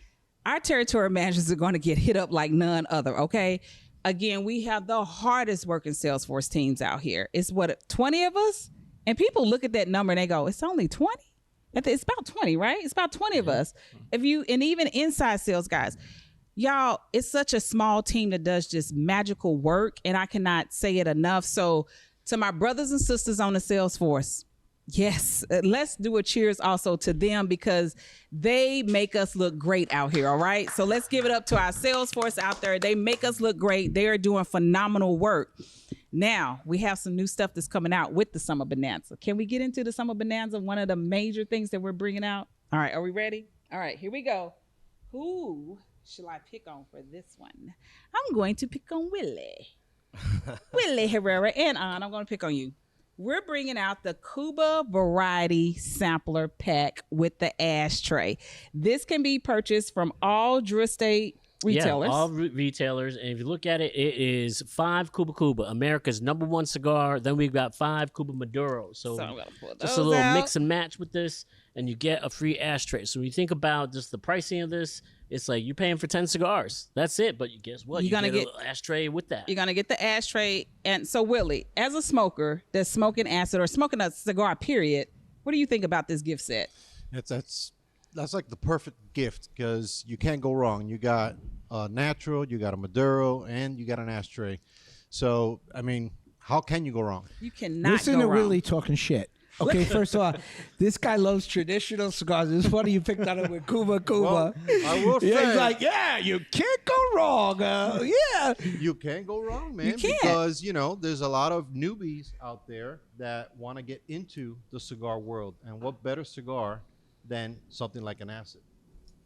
our territory managers are going to get hit up like none other. Okay. Again, we have the hardest working Salesforce teams out here. It's 20 of us? And people look at that number and they go, it's only 20? It's about 20, right? It's about 20 of us. And even inside sales guys, y'all, it's such a small team that does just magical work, and I cannot say it enough. So to my brothers and sisters on the sales force, yes, let's do a cheers also to them, because they make us look great out here. All right. So let's give it up to our sales force out there. They make us look great. They are doing phenomenal work. Now we have some new stuff that's coming out with the Summer Bonanza. Can we get into the Summer Bonanza? One of the major things that we're bringing out. All right. Are we ready? All right, here we go. Who shall I pick on for this one? I'm going to pick on Willy. Willy Herrera, and I'm going to pick on you. We're bringing out the Cuba Variety Sampler Pack with the ashtray. This can be purchased from all Drew Estate retailers. Yeah, all retailers. And if you look at it, it is 5 Cuba, America's #1 cigar. Then we've got 5 Cuba Maduros. So I'm gonna pull just a those little out. mix and match with this, and you get a free ashtray. So when you think about just the pricing of this, it's like you're paying for 10 cigars. That's it. But guess what? You're gonna get get a little ashtray with that. You're gonna get the ashtray. And so, Willy, as a smoker that's smoking acid or smoking a cigar, period, what do you think about this gift set? That's like the perfect gift, because you can't go wrong. You got a natural, you got a Maduro, and you got an ashtray. So, I mean, how can you go wrong? You cannot Listen go to wrong. Willy talking shit. Okay, first of all, this guy loves traditional cigars. It's funny you picked on him with Cuba. Well, I will Yeah, say, he's like, yeah, you can't go wrong. Yeah. you can't go wrong, man. You can't. Because, there's a lot of newbies out there that want to get into the cigar world. And what better cigar than something like an acid?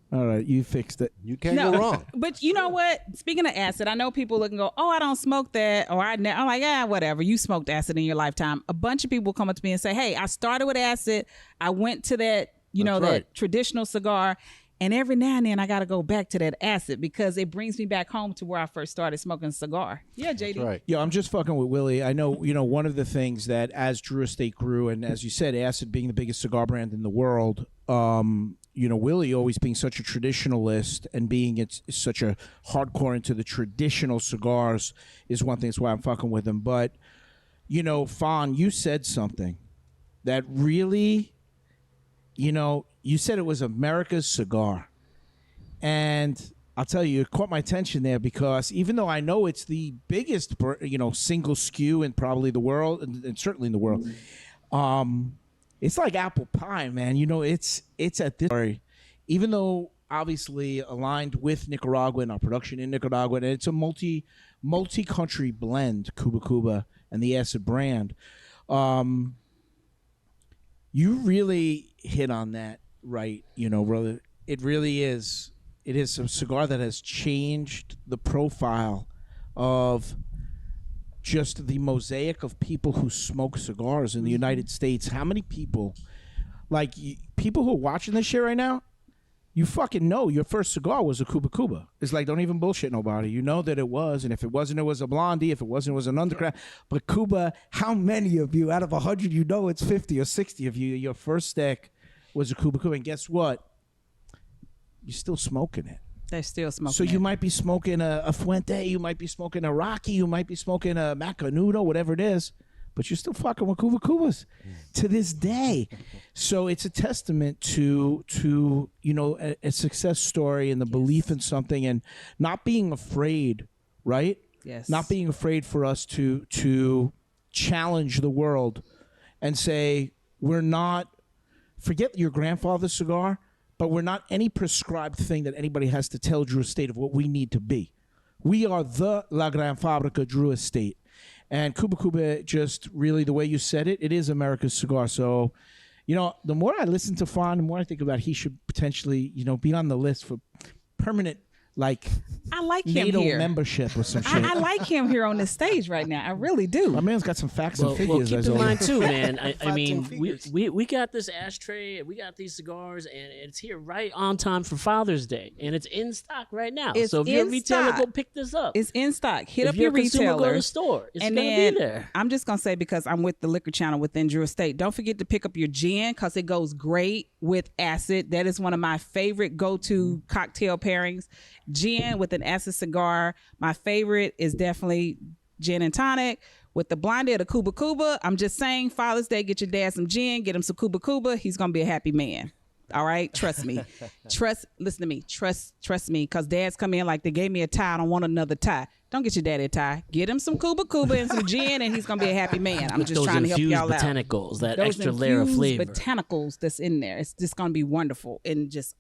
All right, you fixed it. You can't go wrong. But you know what? Speaking of acid, I know people look and go, "Oh, I don't smoke that," or I'm like, "Yeah, whatever. You smoked acid in your lifetime." A bunch of people come up to me and say, "Hey, I started with acid. I went to that, That's that right. traditional cigar, and every now and then I got to go back to that acid because it brings me back home to where I first started smoking a cigar." Yeah, JD. That's right. Yeah, I'm just fucking with Willy. I know, one of the things that as Drew Estate grew, and as you said, acid being the biggest cigar brand in the world, Willy always being such a traditionalist and being such a hardcore into the traditional cigars is one thing. That's why I'm fucking with him. But, Fawn, you said something that really, you said it was America's cigar. And I'll tell you, it caught my attention there because even though I know it's the biggest, single SKU in probably the world, and certainly in the world, it's like apple pie, man. It's at this, even though obviously aligned with Nicaragua and our production in Nicaragua, and it's a multi-country blend, Cuba and the acid brand. You really hit on that right, brother. It really is. It is a cigar that has changed the profile of just the mosaic of people who smoke cigars in the United States. How many people, people who are watching this shit right now, you fucking know your first cigar was a Cuba. It's like, don't even bullshit nobody. You know that it was, and if it wasn't, it was a Blondie. If it wasn't, it was an Undercrown. But Cuba, how many of you out of 100, it's 50 or 60 of you, your first stick was a Cuba. And guess what? You're still smoking it. They're still smoking. So you might be smoking a Fuente, you might be smoking a Rocky, you might be smoking a Macanudo, whatever it is, but you're still fucking with Cubas to this day. So it's a testament to a success story and the belief in something and not being afraid, right? Yes. Not being afraid for us to challenge the world and say, we're not, forget your grandfather's cigar, but we're not any prescribed thing that anybody has to tell Drew Estate of what we need to be. We are the La Gran Fabrica Drew Estate. And Cuba, just really the way you said it, it is America's cigar. So, the more I listen to Fawn, the more I think about he should potentially, be on the list for permanent, I like him NATO here. membership or some shit. I like him here on this stage right now. I really do. My man's got some facts and Well, figures. keep as in always. mind too, man. I Facts mean, and figures. we got this ashtray, we got these cigars, and it's here right on time for Father's Day, and it's in stock right now. It's So if you're a in retailer, stock. go pick this up. It's in stock. Hit if up you're your a consumer, go to the retailers. store. It's And gonna then be there. I'm just gonna say, because I'm with the liquor channel within Drew Estate, don't forget to pick up your gin because it goes great with acid. That is one of my favorite go-to cocktail pairings. Gin with an acid cigar. My favorite is definitely gin and tonic With the blondie of the Cuba Cuba, I'm just saying, Father's Day, get your dad some gin, get him some Cuba Cuba. He's going to be a happy man. All right? Trust me. Listen to me. Trust me, because dads come in like, they gave me a tie. I don't want another tie. Don't get your daddy a tie. Get him some Cuba Cuba and some gin, and he's going to be a happy man. I'm just trying to help y'all out. Botanicals, that Those extra layer of flavor. Botanicals that's in there. It's just going to be wonderful and just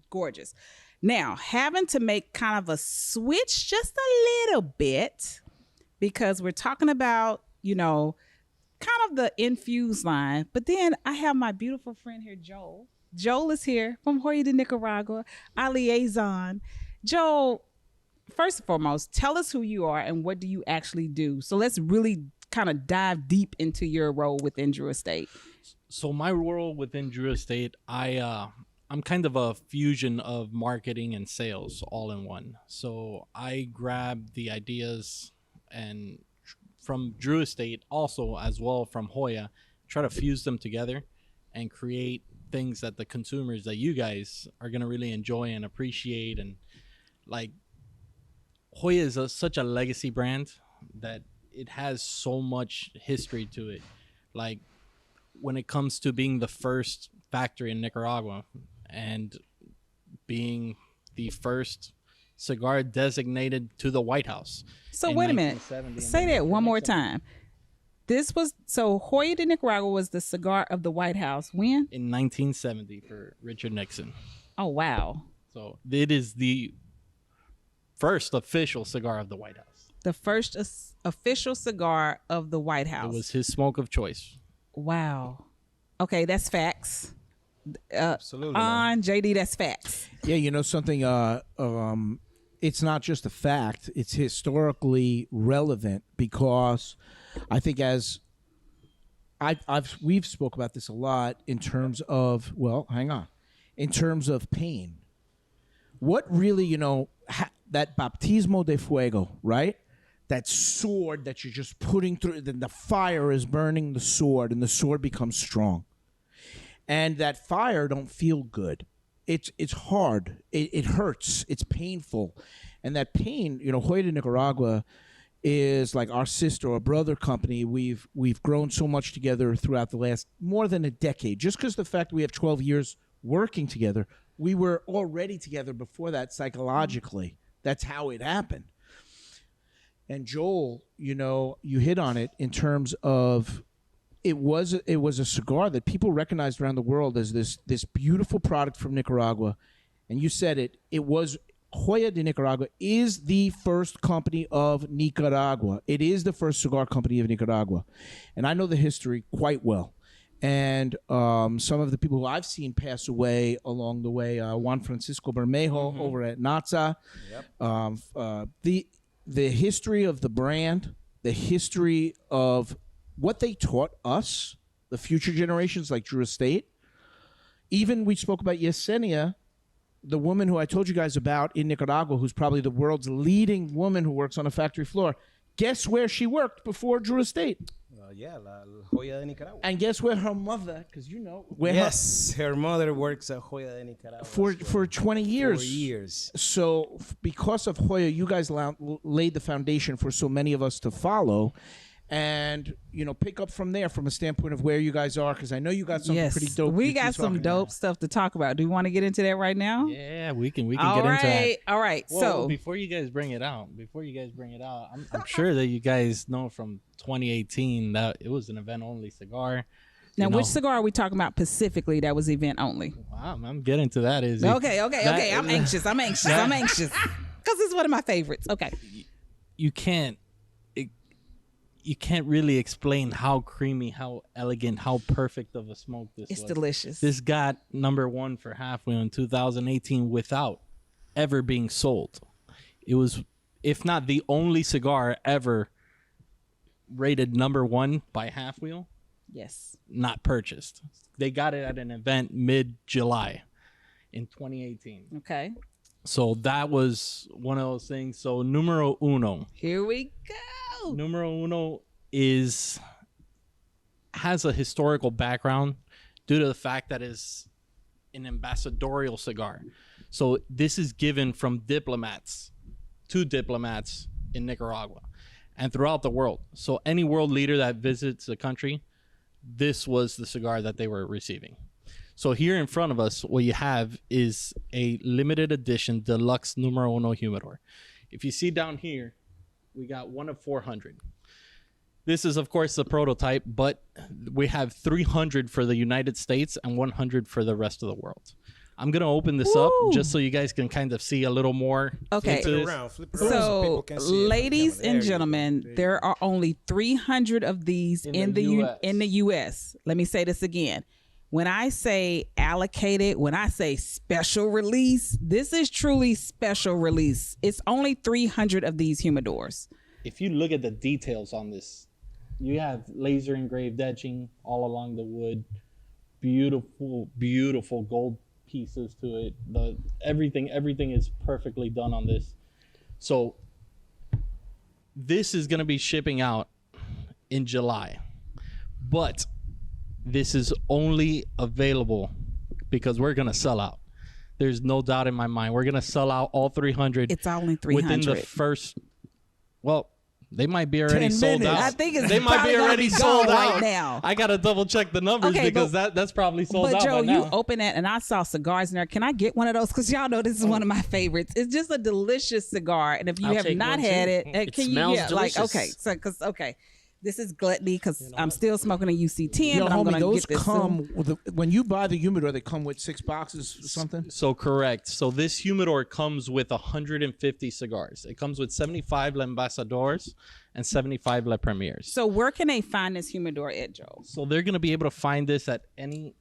gorgeous. Now, having to make kind of a switch just a little bit, because we're talking about, kind of the infused line. But then I have my beautiful friend here, Joel. Joel is here from Hoya de Nicaragua, our liaison. Joel, first and foremost, tell us who you are and what do you actually do. So let's really kind of dive deep into your role within Drew Estate. So my role within Drew Estate, I'm kind of a fusion of marketing and sales all in one. So I grab the ideas and from Drew Estate, also as well from Hoya, try to fuse them together and create things that the consumers, that you guys are going to really enjoy and appreciate. And like, Hoya is such a legacy brand that it has so much history to it. Like, when it comes to being the first factory in Nicaragua and being the first cigar designated to the White House. So wait a minute. Say that one more time. So Hoya de Nicaragua was the cigar of the White House when? In 1970 for Richard Nixon. Oh, wow. So it is the first official cigar of the White House. The first official cigar of the White House. It was his smoke of choice. Wow. Okay, that's facts. Absolutely. On JD, that's facts. Yeah, something. It's not just a fact; it's historically relevant because I think we've spoke about this a lot in terms of in terms of pain. What really, that baptismo de fuego, right? That sword that you're just putting through, then the fire is burning the sword, and the sword becomes strong. And that fire don't feel good. It's hard. It hurts. It's painful. And that pain, Hoya de Nicaragua is like our sister or brother company. We've grown so much together throughout the last more than a decade. Just because the fact we have 12 years working together, we were already together before that psychologically. That's how it happened. And Joel, you hit on it in terms of it was a cigar that people recognized around the world as this beautiful product from Nicaragua. And you said it. It was Hoya de Nicaragua is the first company of Nicaragua. It is the first cigar company of Nicaragua. And I know the history quite well. And some of the people who I've seen pass away along the way, Juan Francisco Bermejo over at Natza. Yep. The history of the brand, the history of what they taught us, the future generations like Drew Estate. Even we spoke about Yesenia, the woman who I told you guys about in Nicaragua, who's probably the world's leading woman who works on a factory floor. Guess where she worked before Drew Estate? La Hoya de Nicaragua. And guess where her mother, because her mother works at Hoya de Nicaragua. For 20 years. 4 years. So because of Hoya, you guys laid the foundation for so many of us to follow. And, pick up from there from a standpoint of where you guys are, because I know you got something pretty dope. We got some dope stuff to talk about. Do you want to get into that right now? Yeah, we can get into that. All right. Well, so before you guys bring it out, I'm sure that you guys know from 2018 that it was an event-only cigar. Now, which cigar are we talking about specifically that was event only? Wow, I'm getting to that. Okay. I'm anxious. Because it's one of my favorites. Okay. You can't really explain how creamy, how elegant, how perfect of a smoke this was. It's delicious. This got #1 for Half Wheel in 2018 without ever being sold. It was, if not the only cigar ever rated #1 by Half Wheel. Yes. Not purchased. They got it at an event mid-July in 2018. Okay. So that was one of those things. So Numero Uno. Here we go. Numero Uno has a historical background due to the fact that it's an ambassadorial cigar. So this is given from diplomats to diplomats in Nicaragua. and throughout the world. So any world leader that visits a country, this was the cigar that they were receiving. So here in front of us, what you have is a limited edition deluxe Numero Uno humidor. If you see down here, we got one of 400. This is, of course, the prototype, but we have 300 for the United States and 100 for the rest of the world. I'm going to open this up just so you guys can kind of see a little more. Okay. Flip it around So, people can see it. ladies There and you go. gentlemen, there are only 300 of these in the US. Let me say this again. When I say allocated, when I say special release, this is truly special release. It's only 300 of these humidors. If you look at the details on this, you have laser engraved etching all along the wood. Beautiful, beautiful gold pieces to it. Everything is perfectly done on this. So this is going to be shipping out in July, but this is only available because we're going to sell out. There's no doubt in my mind. We're going to sell out all 300. It's only 300. Within the first, well, they might be already 10 sold minutes. out. I think it's they might probably be gonna already be sold gone out right now. I gotta double check the numbers Okay, because but- that's probably sold But out Joe, by now. you open it and I saw cigars in there. Can I get one of those? Because y'all know this is one of my favorites. It's just a delicious cigar, and if you I'll have take not one, had too. it, It can smells you? Yeah, delicious. like okay, this is gluttony because I'm still smoking a UC10, Yo, but I'm homie, gonna those get this come soon. with when you buy the humidor, they come with 6 boxes or something. So correct. So this humidor comes with 150 cigars. It comes with 75 La Ambassadors and 75 La Premiers. So where can they find this humidor at, Joe? So they're gonna be able to find this at any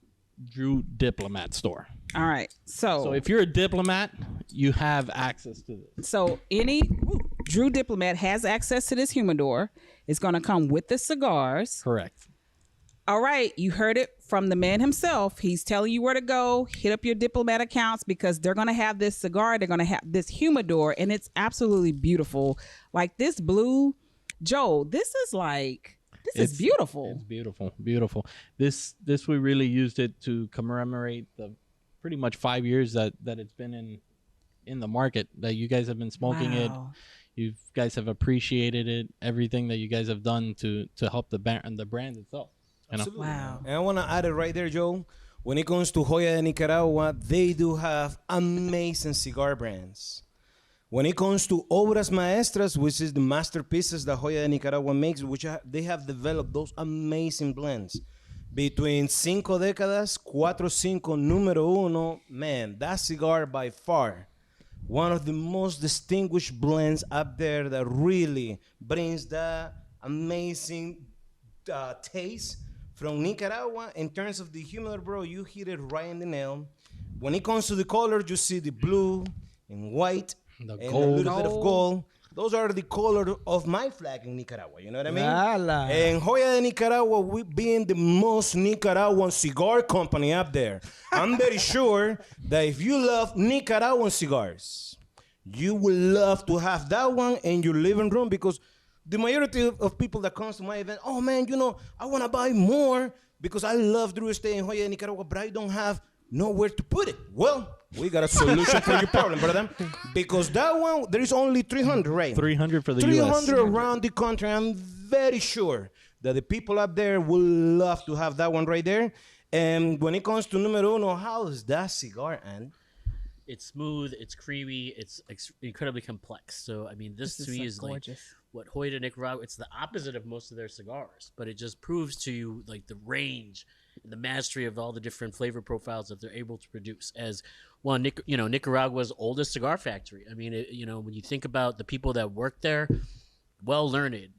Drew Diplomat store. All right, So if you're a diplomat, you have access to this. So any Drew Diplomat has access to this humidor. It's going to come with the cigars. Correct. All right, you heard it from the man himself. He's telling you where to go. Hit up your Diplomat accounts because they're going to have this cigar. They're going to have this humidor, and it's absolutely beautiful. Like this blue, Joe, this is beautiful. It's beautiful, beautiful. This we really used it to commemorate the pretty much 5 years that it's been in the market, that you guys have been smoking it. Wow. You guys have appreciated it, everything that you guys have done to help the brand itself. You know? Absolutely. Wow. And I want to add it right there, Joe. When it comes to Hoya de Nicaragua, they do have amazing cigar brands. When it comes to Obras Maestras, which is the masterpieces that Hoya de Nicaragua makes, they have developed those amazing blends. Between Cinco Décadas, 4-5, Numero Uno, man, that cigar by far, one of the most distinguished blends up there that really brings that amazing taste from Nicaragua. In terms of the humidor, bro, you hit it right in the nail. When it comes to the color, you see the blue and white The and gold. a little bit of gold. Those are the color of my flag in Nicaragua, you know what I mean? Yala. And Hoya de Nicaragua, we being the most Nicaraguan cigar company up there, I'm very sure that if you love Nicaraguan cigars, you will love to have that one in your living room, because the majority of people that comes to my event, oh man, I want to buy more because I love Drew Estate in Hoya de Nicaragua, but I don't have nowhere to put it. Well, we got a solution for your problem, brother. Because that one, there is only 300, right? 300 for the 300 US. around the country. I'm very sure that the people up there will love to have that one right there. And when it comes to Numero Uno, how is that cigar, and It's smooth, it's creamy, it's incredibly complex. So, I mean, this to me is gorgeous. like what Hoya de Nicaragua, it's the opposite of most of their cigars, but it just proves to you like the range and the mastery of all the different flavor profiles that they're able to produce. As well, Nicaragua's oldest cigar factory. I mean, when you think about the people that work there, well learned,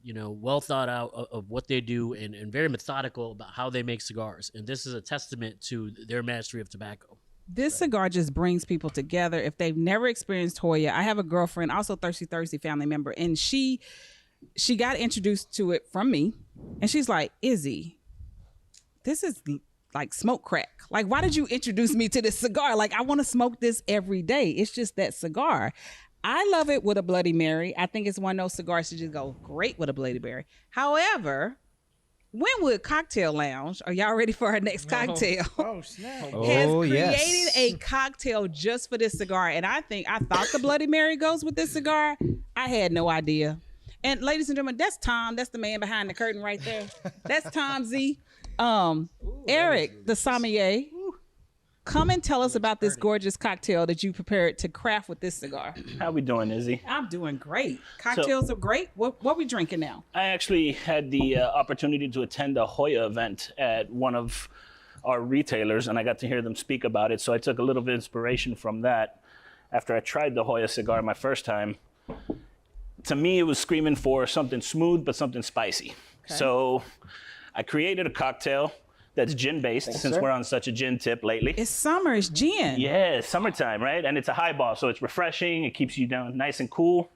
well thought out of what they do, and very methodical about how they make cigars. And this is a testament to their mastery of tobacco. This cigar just brings people together. If they've never experienced Hoya, I have a girlfriend, also Thirsty Thursday family member, and she got introduced to it from me, and she's like, Izzy, this is like smoke crack. Like, why did you introduce me to this cigar? Like, I want to smoke this every day. It's just that cigar. I love it with a Bloody Mary. I think it's one of those cigars that just go great with a Bloody Mary. However, Wynwood Cocktail Lounge, are y'all ready for our next cocktail? Oh, snap. Has Oh, yes. created a cocktail just for this cigar. And I thought the Bloody Mary goes with this cigar. I had no idea. And ladies and gentlemen, that's Tom. That's the man behind the curtain right there. That's Tom Z. Eric, the sommelier. Come and tell us about this gorgeous cocktail that you prepared to craft with this cigar. How we doing, Izzy? I'm doing great. Cocktails are great. What we drinking now? I actually had the opportunity to attend a Hoya event at one of our retailers, and I got to hear them speak about it. So I took a little bit of inspiration from that. After I tried the Hoya cigar my first time, to me it was screaming for something smooth but something spicy. Okay. So I created a cocktail that's gin-based, since we're on such a gin tip lately. It's summer, it's gin. Yeah, it's summertime, right? And it's a highball, so it's refreshing. It keeps you down nice and cool.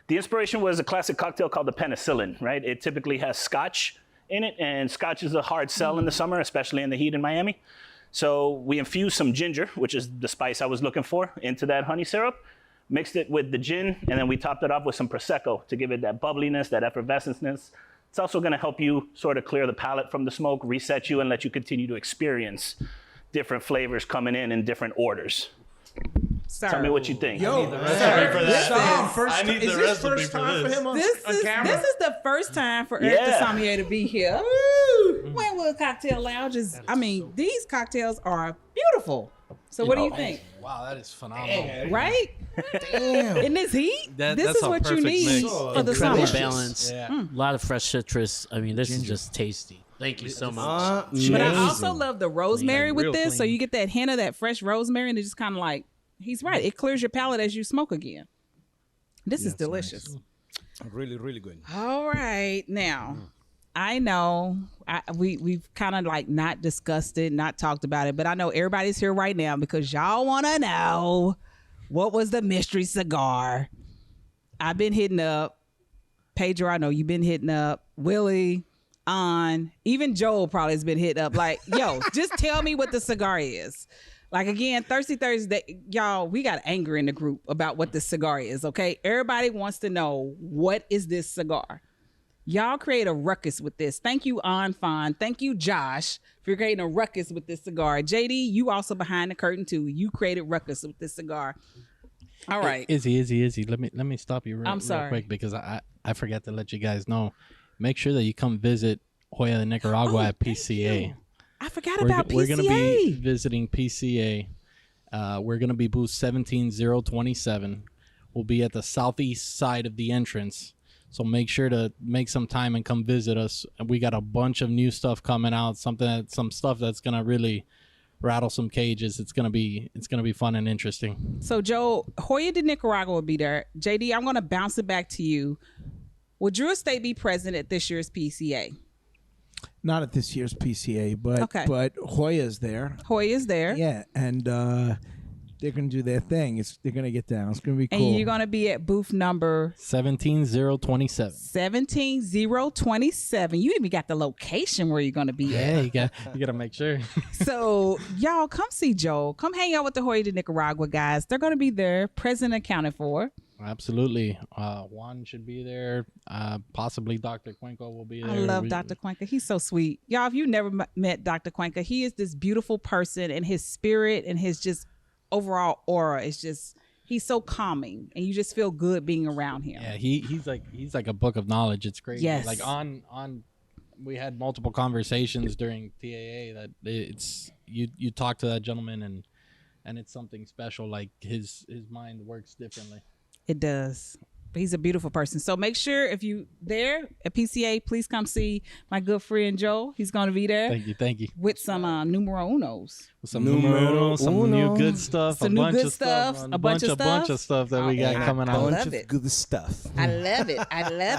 The inspiration was a classic cocktail called the penicillin, right? It typically has scotch in it, and scotch is a hard sell in the summer, especially in the heat in Miami. So we infused some ginger, which is the spice I was looking for, into that honey syrup, mixed it with the gin, and then we topped it off with some Prosecco to give it that bubbliness, that effervescence. It's also going to help you sort of clear the palate from the smoke, reset you, and let you continue to experience different flavors coming in different orders. Sir. Tell me what you think. Yo, for that. I need the recipe for this. This is the first time for Eric the sommelier to be here. Wentwood Cocktail Lounge is, these cocktails are beautiful. So what do you think? Wow, that is phenomenal. Right? Damn. In this heat, this is what you need for the summer. Incredible balance. Yeah. A lot of fresh citrus. This is just tasty. Thank you so much. But I also love the rosemary with this. clean. So you get that hint of that fresh rosemary, and it's just kind of like, he's right. It clears your palate as you smoke again. This is delicious. Nice. Really, really good. All right. Now, I know we've kind of like not discussed it, not talked about it, but I know everybody's here right now because y'all want to know what was the mystery cigar. I've been hitting up Pedro. I know you've been hitting up Willy. Even Joel probably has been hitting up. Like, yo, just tell me what the cigar is. Like, again, Thirsty Thursday, y'all, we got anger in the group about what this cigar is, okay? Everybody wants to know, what is this cigar? Y'all create a ruckus with this. Thank you, Fawn. Thank you, Josh, for creating a ruckus with this cigar. JD, you also behind the curtain, too. You created ruckus with this cigar. All right. Izzy. Let me stop you real quick because I forgot to let you guys know. Make sure that you come visit Hoya de Nicaragua at PCA. I forgot about PCA. We're going to be visiting PCA. We're going to be booth 17027. We'll be at the southeast side of the entrance. So make sure to make some time and come visit us. And we got a bunch of new stuff coming out. Some stuff that's going to really rattle some cages. It's going to be fun and interesting. So Joe, Hoya de Nicaragua will be there. JD, I'm going to bounce it back to you. Will Drew Estate be present at this year's PCA? Not at this year's PCA, but Hoya's there. Hoya's there. Yeah, and they're going to do their thing. They're going to get down. It's going to be cool. And you're going to be at booth number 17027. 17027. You even got the location where you're going to be at. Yeah, you got to make sure. So, y'all, come see Joel. Come hang out with the Hoya de Nicaragua guys. They're going to be there, present and accounted for. Absolutely. Juan should be there. Possibly Dr. Cuenca will be there. I love Dr. Cuenca. He's so sweet. Y'all, if you've never met Dr. Cuenca, he is this beautiful person, and his spirit and his just overall aura is just, he's so calming, and you just feel good being around him. Yeah, he's like a book of knowledge. It's crazy. Yes. Like on we had multiple conversations during TAA that it's you talk to that gentleman and it's something special. Like his mind works differently. It does. But he's a beautiful person. So make sure if you there at PCA, please come see my good friend Joe. He's going to be there. Thank you. With some Numero Unos. Some Numero, some new good stuff. Some new good stuff. A bunch of stuff that we got coming out. A bunch of good stuff. I love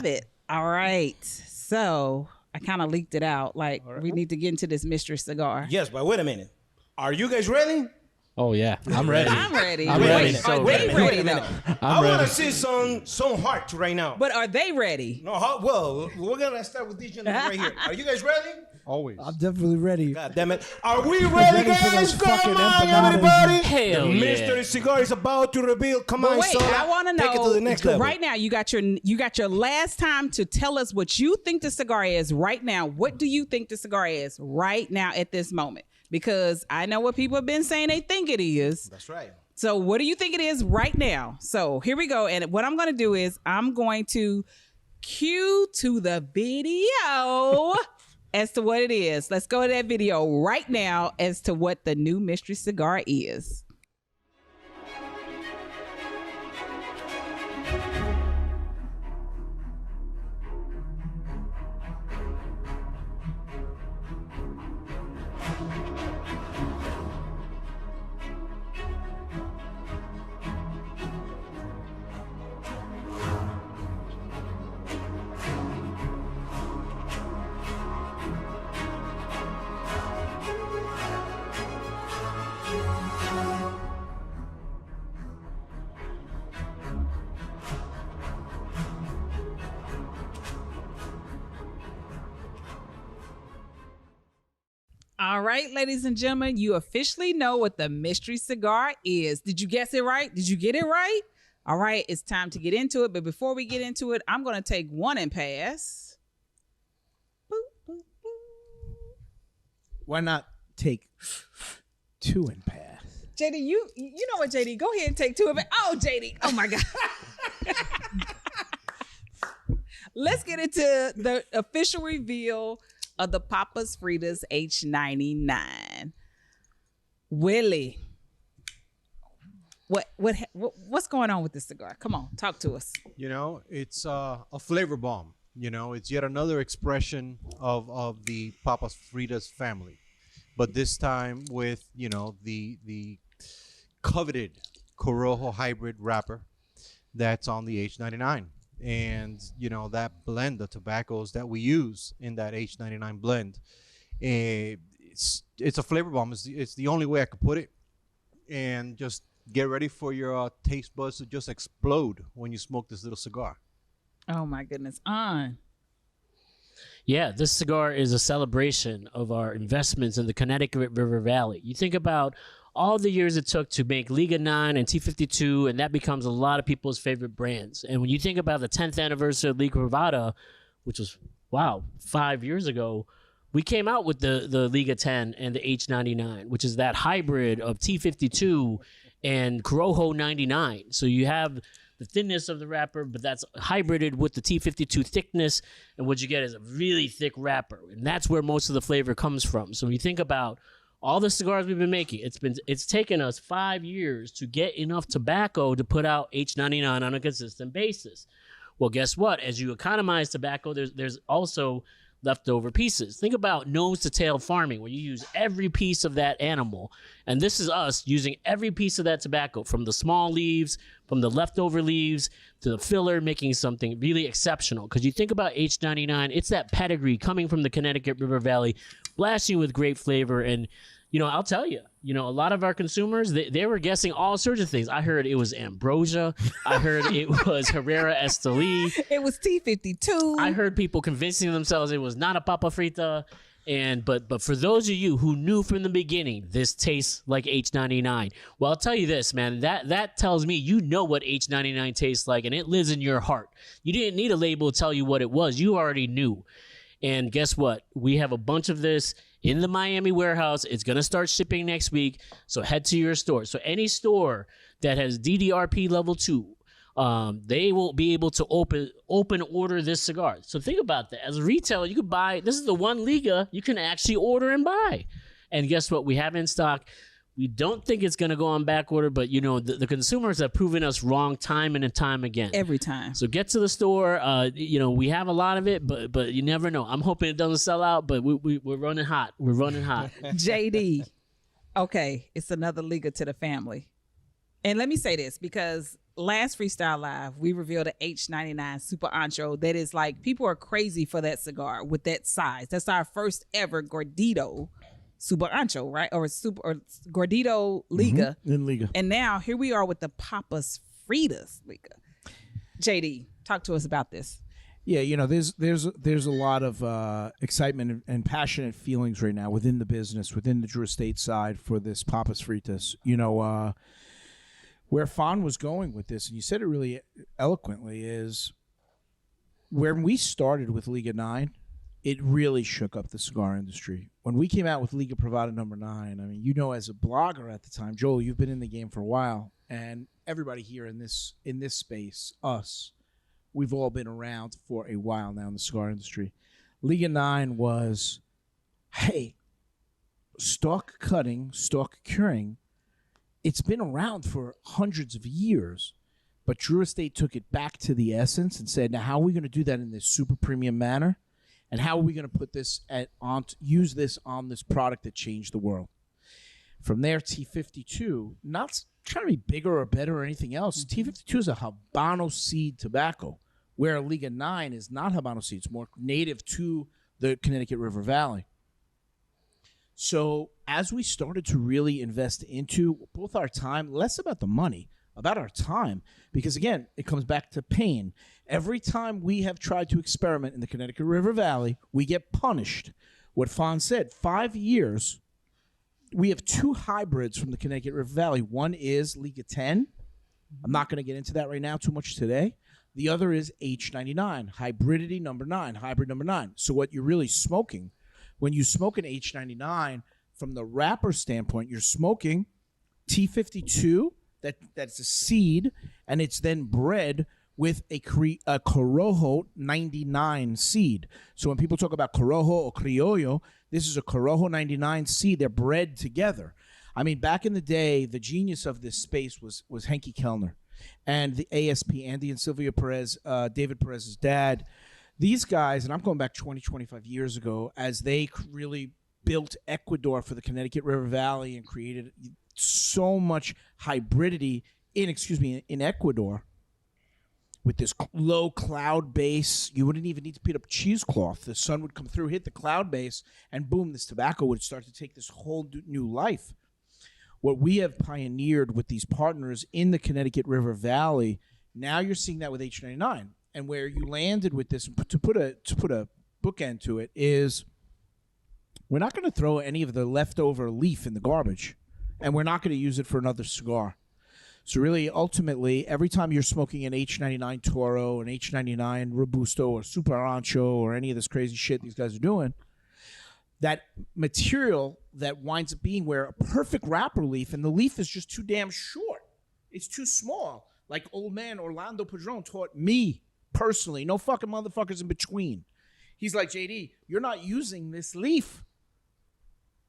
it. All right. So I kind of leaked it out. Like, we need to get into this mystery cigar. Yes, but wait a minute. Are you guys ready? Oh yeah, I'm ready. I'm ready. I'm ready. Are they ready though? I want to see some heart right now. But are they ready? No, well, we're gonna start with these gentlemen right here. Are you guys ready? Always. I'm definitely ready. God damn it! Are we ready, guys? Come on, everybody! Hell The yeah. mystery cigar is about to reveal. Come on, Wait, Izola. I want to know. Take it to the next level. Right now, you got your last time to tell us what you think the cigar is. Right now, what do you think the cigar is right now at this moment? Because I know what people have been saying they think it is. That's right. So what do you think it is right now? So here we go. And what I'm going to do is I'm going to Cue to the video as to what it is. Let's go to that video right now as to what the new mystery cigar is. All right, ladies and gentlemen, you officially know what the mystery cigar is. Did you guess it right? Did you get it right? All right, it's time to get into it. But before we get into it, I'm going to take one and pass. Boop, boop, boop. Why not take two and pass? JD, you know what, JD? Go ahead and take two of it. Oh, JD. Oh, my God. Let's get into the official reveal of the Papas Fritas H99. Willy, what's going on with this cigar? Come on, talk to us. You know, it's a flavor bomb. You know, it's yet another expression of the Papas Fritas family, but this time with, you know, the coveted Corojo hybrid wrapper that's on the H99. And, you know, that blend of tobaccos that we use in that H99 blend, it's a flavor bomb. It's the only way I could put it. And just get ready for your taste buds to just explode when you smoke this little cigar. Oh, my goodness. On. Yeah, this cigar is a celebration of our investments in the Connecticut River Valley. You think about all the years it took to make Liga 9 and T52, and that becomes a lot of people's favorite brands. And when you think about the 10th anniversary of Liga Privada, which was, 5 years ago, we came out with the Liga 10 and the H99, which is that hybrid of T52 and Corojo 99. So you have the thinness of the wrapper, but that's hybrided with the T52 thickness, and what you get is a really thick wrapper, and that's where most of the flavor comes from. So when you think about all the cigars we've been making, it's taken us 5 years to get enough tobacco to put out H99 on a consistent basis. Well, guess what? As you economize tobacco, there's also leftover pieces. Think about nose to tail farming, where you use every piece of that animal. And this is us using every piece of that tobacco, from the small leaves, from the leftover leaves, to the filler, making something really exceptional. Because you think about H99, it's that pedigree coming from the Connecticut River Valley, blasting with great flavor. And, you know, I'll tell you, you know, a lot of our consumers, they were guessing all sorts of things. I heard it was Ambrosia. I heard it was Herrera Esteli. It was T52. I heard people convincing themselves it was not a Papa Frita. But for those of you who knew from the beginning, this tastes like H99. Well, I'll tell you this, man, that tells me you know what H99 tastes like, and it lives in your heart. You didn't need a label to tell you what it was. You already knew. And guess what? We have a bunch of this in the Miami warehouse. It's going to start shipping next week. So head to your store. So any store that has DDRP level 2, they will be able to open order this cigar. So think about that. As a retailer, you could buy, this is the one Liga you can actually order and buy. And guess what? We have in stock. We don't think it's going to go on back order, but you know, the consumers have proven us wrong time and time again. Every time. So get to the store. You know, we have a lot of it, but you never know. I'm hoping it doesn't sell out, but we're running hot. We're running hot. JD. Okay, it's another Liga to the family. And let me say this, because last Freestyle Live, we revealed an H99 Super Ancho that is like, people are crazy for that cigar with that size. That's our first ever Gordito Super Ancho, right? Or Gordito Liga. Mm-hmm. In Liga. And now here we are with the Papas Fritas Liga. JD, talk to us about this. Yeah, you know, there's a lot of excitement and passionate feelings right now within the business, within the Drew Estate side for this Papas Fritas. You know, where Fawn was going with this, and you said it really eloquently, is when we started with Liga 9, it really shook up the cigar industry. When we came out with Liga Privada number 9, I mean, you know, as a blogger at the time, Joel, you've been in the game for a while, and everybody here in this space, us, we've all been around for a while now in the cigar industry. Liga 9 was, hey, stalk cutting, stalk curing. It's been around for hundreds of years, but Drew Estate took it back to the essence and said, now how are we going to do that in this super premium manner? And how are we going to put this use this on this product that changed the world? From there, T52, not trying to be bigger or better or anything else. T52 is a Habano seed tobacco, where Liga 9 is not Habano seed. It's more native to the Connecticut River Valley. So as we started to really invest into both our time, less about the money, about our time, because again, it comes back to pain. Every time we have tried to experiment in the Connecticut River Valley, we get punished. What Fawn said, 5 years, we have 2 hybrids from the Connecticut River Valley. One is Liga 10. I'm not going to get into that right now too much today. The other is H99, hybridity number 9, hybrid number 9. So what you're really smoking, when you smoke an H99, from the wrapper standpoint, you're smoking T52, that's a seed, and it's then bred with a Corojo 99 seed. So when people talk about Corojo or Criollo, this is a Corojo 99 seed. They're bred together. I mean, back in the day, the genius of this space was Henke Kellner and the ASP, Andy and Sylvia Perez, David Perez's dad. These guys, and I'm going back 20, 25 years ago, as they really built Ecuador for the Connecticut River Valley and created so much hybridity in Ecuador with this low cloud base. You wouldn't even need to put up cheesecloth. The sun would come through, hit the cloud base, and boom, this tobacco would start to take this whole new life. What we have pioneered with these partners in the Connecticut River Valley, now you're seeing that with H99. And where you landed with this, to put a bookend to it, is we're not going to throw any of the leftover leaf in the garbage, and we're not going to use it for another cigar. So really, ultimately, every time you're smoking an H99 Toro, an H99 Robusto, or Super Rancho, or any of this crazy shit these guys are doing, that material that winds up being where a perfect wrapper leaf, and the leaf is just too damn short. It's too small. Like old man Orlando Padron taught me personally, no fucking motherfuckers in between. He's like, JD, you're not using this leaf.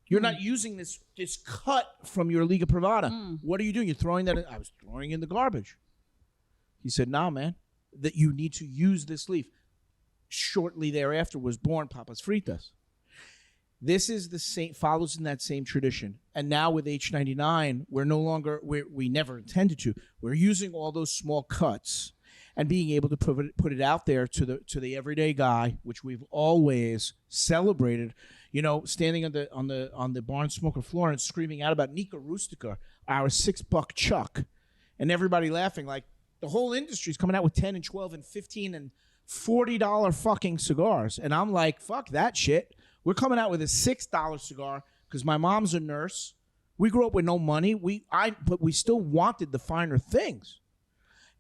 You're not using this cut from your Liga Privada. What are you doing? You're throwing that in. I was throwing in the garbage. He said, nah, man, that you need to use this leaf. Shortly thereafter was born Papas Fritas. This is the same, follows in that same tradition. And now with H99, we're no longer, we never intended to. We're using all those small cuts and being able to put it out there to the everyday guy, which we've always celebrated. You know, standing on the barn smoker floor and screaming out about Nica Rustica, our $6 chuck, and everybody laughing like the whole industry's coming out with 10 and 12 and 15 and $40 fucking cigars, and I'm like, fuck that shit. We're coming out with a $6 cigar because my mom's a nurse. We grew up with no money. But we still wanted the finer things.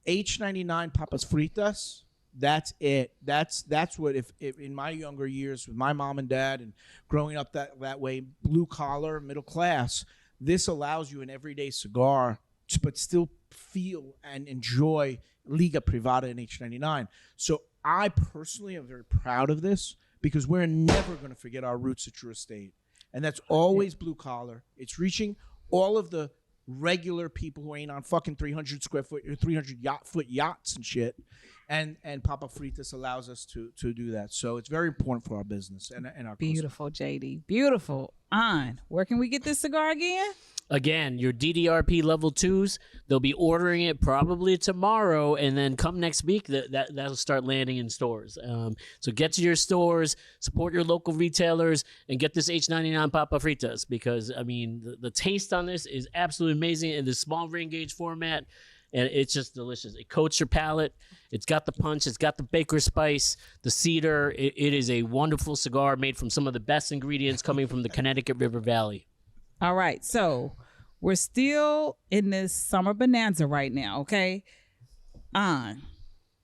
H99 Papas Fritas. That's it. That's what if in my younger years with my mom and dad and growing up that way, blue collar, middle class, this allows you an everyday cigar, but still feel and enjoy Liga Privada and H99. So I personally am very proud of this because we're never going to forget our roots at Drew Estate. And that's always blue collar. It's reaching all of the regular people who ain't on fucking 300 square foot or 300 foot yachts and shit. And Papa Fritas allows us to do that. So it's very important for our business and our beautiful customers. JD. Beautiful. Where can we get this cigar again? Again, your DDRP level 2s, they'll be ordering it probably tomorrow, and then come next week, that'll start landing in stores. So get to your stores, support your local retailers, and get this H99 Papa Fritas because, I mean, the taste on this is absolutely amazing in this small ring gauge format, and it's just delicious. It coats your palate. It's got the punch. It's got the baker spice, the cedar. It is a wonderful cigar made from some of the best ingredients coming from the Connecticut River Valley. All right, so we're still in this summer bonanza right now, okay?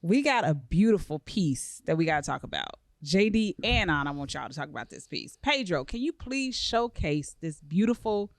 We got a beautiful piece that we got to talk about. JD and I want y'all to talk about this piece. Pedro, can you please showcase this beautiful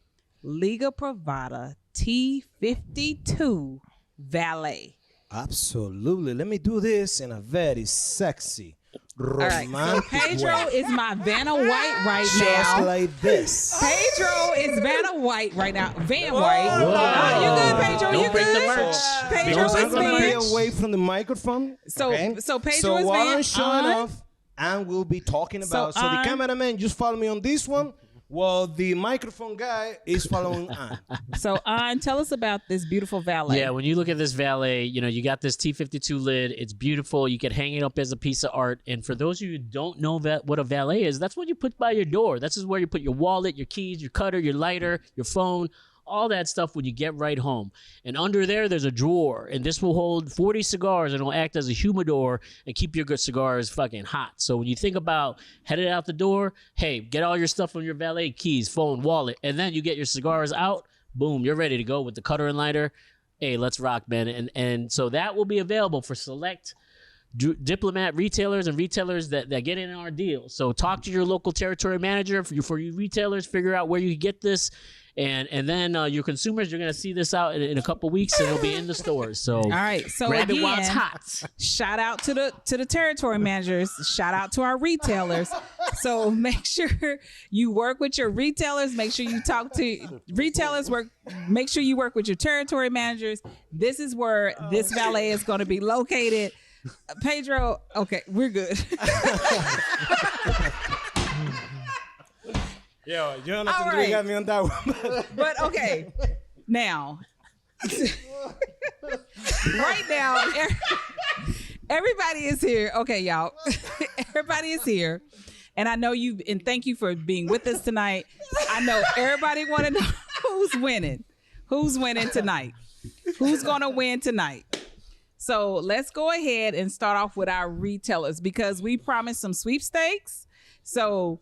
Liga Privada T52 Valet? Absolutely. Let me do this in a very sexy, All right. romantic So Pedro way. is my Vanna White right Just now. like this. Pedro is Vanna White right now. Van White. You good, Pedro? Don't you break good? the merch. Pedro Because I'm is gonna be Van. away from the microphone. So- okay? so Pedro So is while Van I'm showing on. off, and we'll be talking about. So the on. cameraman just follow me on this one, while the microphone guy is following on. So, tell us about this beautiful valet. Yeah, when you look at this valet, you got this T52 lid. It's beautiful. You can hang it up as a piece of art. And for those of you who don't know what a valet is, that's what you put by your door. This is where you put your wallet, your keys, your cutter, your lighter, your phone, all that stuff when you get right home. And under there's a drawer, and this will hold 40 cigars, and it'll act as a humidor and keep your good cigars fucking hot. So when you think about headed out the door, hey, get all your stuff on your valet, keys, phone, wallet, and then you get your cigars out, boom, you're ready to go with the cutter and lighter. Hey, let's rock, man. And so that will be available for select diplomat retailers and retailers that get in our deal. So talk to your local territory manager for you retailers, figure out where you can get this. And then your consumers, you're going to see this out in a couple weeks, and it'll be in the stores. So All right. So grab again, it while it's hot. shout out to the territory managers. Shout out to our retailers. So make sure you work with your retailers. Make sure you talk to retailers. Make sure you work with your territory managers. This is where this valet is going to be located. Pedro, okay, we're good. Yo, All Jonathan right. got me on that one. But okay, now, right now, everybody is here. Okay, y'all, everybody is here, and I know you. And thank you for being with us tonight. I know everybody want to know who's winning. Who's winning tonight? Who's gonna win tonight? So let's go ahead and start off with our retailers because we promised some sweepstakes. So.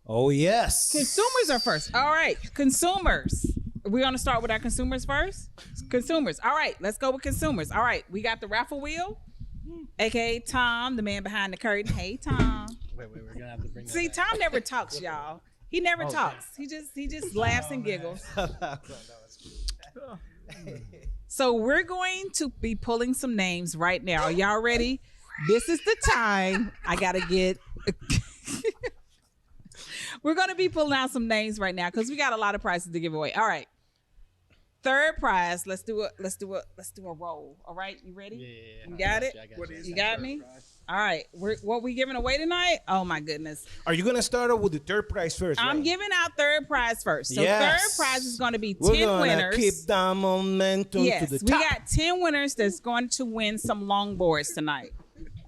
Oh, yes. Consumers are first. All right, consumers. We're going to start with our consumers first? Consumers. All right, let's go with consumers. All right, we got the raffle wheel, a.k.a. Tom, the man behind the curtain. Hey, Tom. Wait, we're gonna have to bring that See, back. Tom never talks, y'all. He never talks. He just laughs and giggles. So we're going to be pulling some names right now. Are y'all ready? This is the time. I got to get... We're going to be pulling out some names right now because we got a lot of prizes to give away. All right. Third prize. Let's do a roll. All right. You ready? Yeah. You got it? I got you. You got me? All right. What we giving away tonight? Oh my goodness. Are you going to start off with the third prize first? I'm right? giving out third prize first. So Yes. third prize is going to be We're 10 gonna winners. keep that momentum Yes, to the we top. got 10 winners that's going to win some longboards tonight.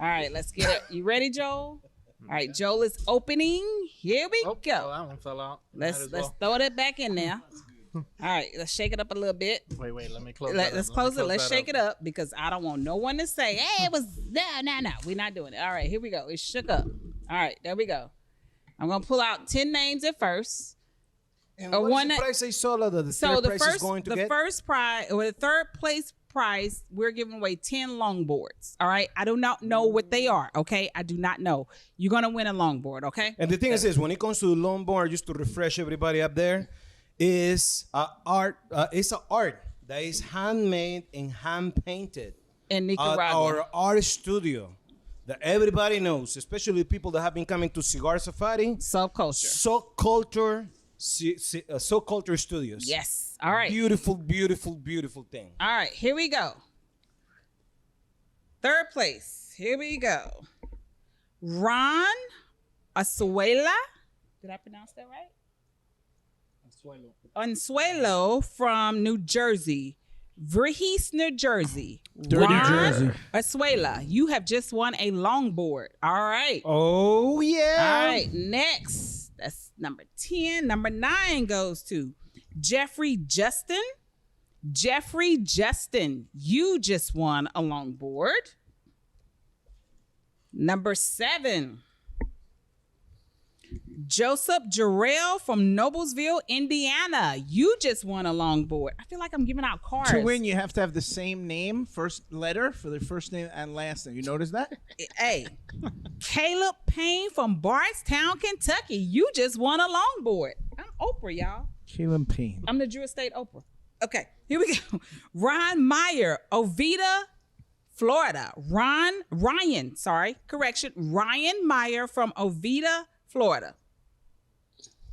All right, let's get it. You ready, Joel? All right, Joel is opening. Here we Oh, go. that one fell out. Let's throw that back in there. All right, let's shake it up a little bit. Wait, let me close. Let's close it. Let's shake it up because I don't want no one to say, "Hey, it was no." We're not doing it. All right, here we go. It's shook up. All right, there we go. I'm gonna pull out 10 names at first. And Or what is one the that- prize Izola that the So third the prize is first, going to the get? first prize or the third place prize, we're giving away 10 longboards. All right, I do not know what they are. Okay, I do not know. You're gonna win a longboard. Okay. And the thing is this, when it comes to the longboard, just to refresh everybody up there, is art. It's an art that is handmade and hand painted In at Nicaragua. our art studio that everybody knows, especially people that have been coming to Cigar Safari. Subculture. Subculture Studios. Yes. All right. Beautiful, beautiful, beautiful thing. All right, here we go. Third place. Here we go. Ron Azuela. Did I pronounce that right? Anzuelo from New Jersey. Voorhees, New Jersey. Dirty Ron Jersey. Azuela, you have just won a longboard. All right. Oh, yeah. All right, next. That's number 10. Number 9 goes to Jeffrey Justin. Jeffrey Justin, you just won a longboard. Number 7. Joseph Jarrell from Noblesville, Indiana. You just won a longboard. I feel like I'm giving out cards. To win, you have to have the same name, first letter for the first name and last name. You notice that? Hey, Caleb Payne from Bardstown, Kentucky. You just won a longboard. I'm Oprah, y'all. Caleb Payne. I'm the Drew Estate Oprah. Okay, here we go. Ron Meyer, Oviedo, Florida. Ryan Meyer from Oviedo, Florida.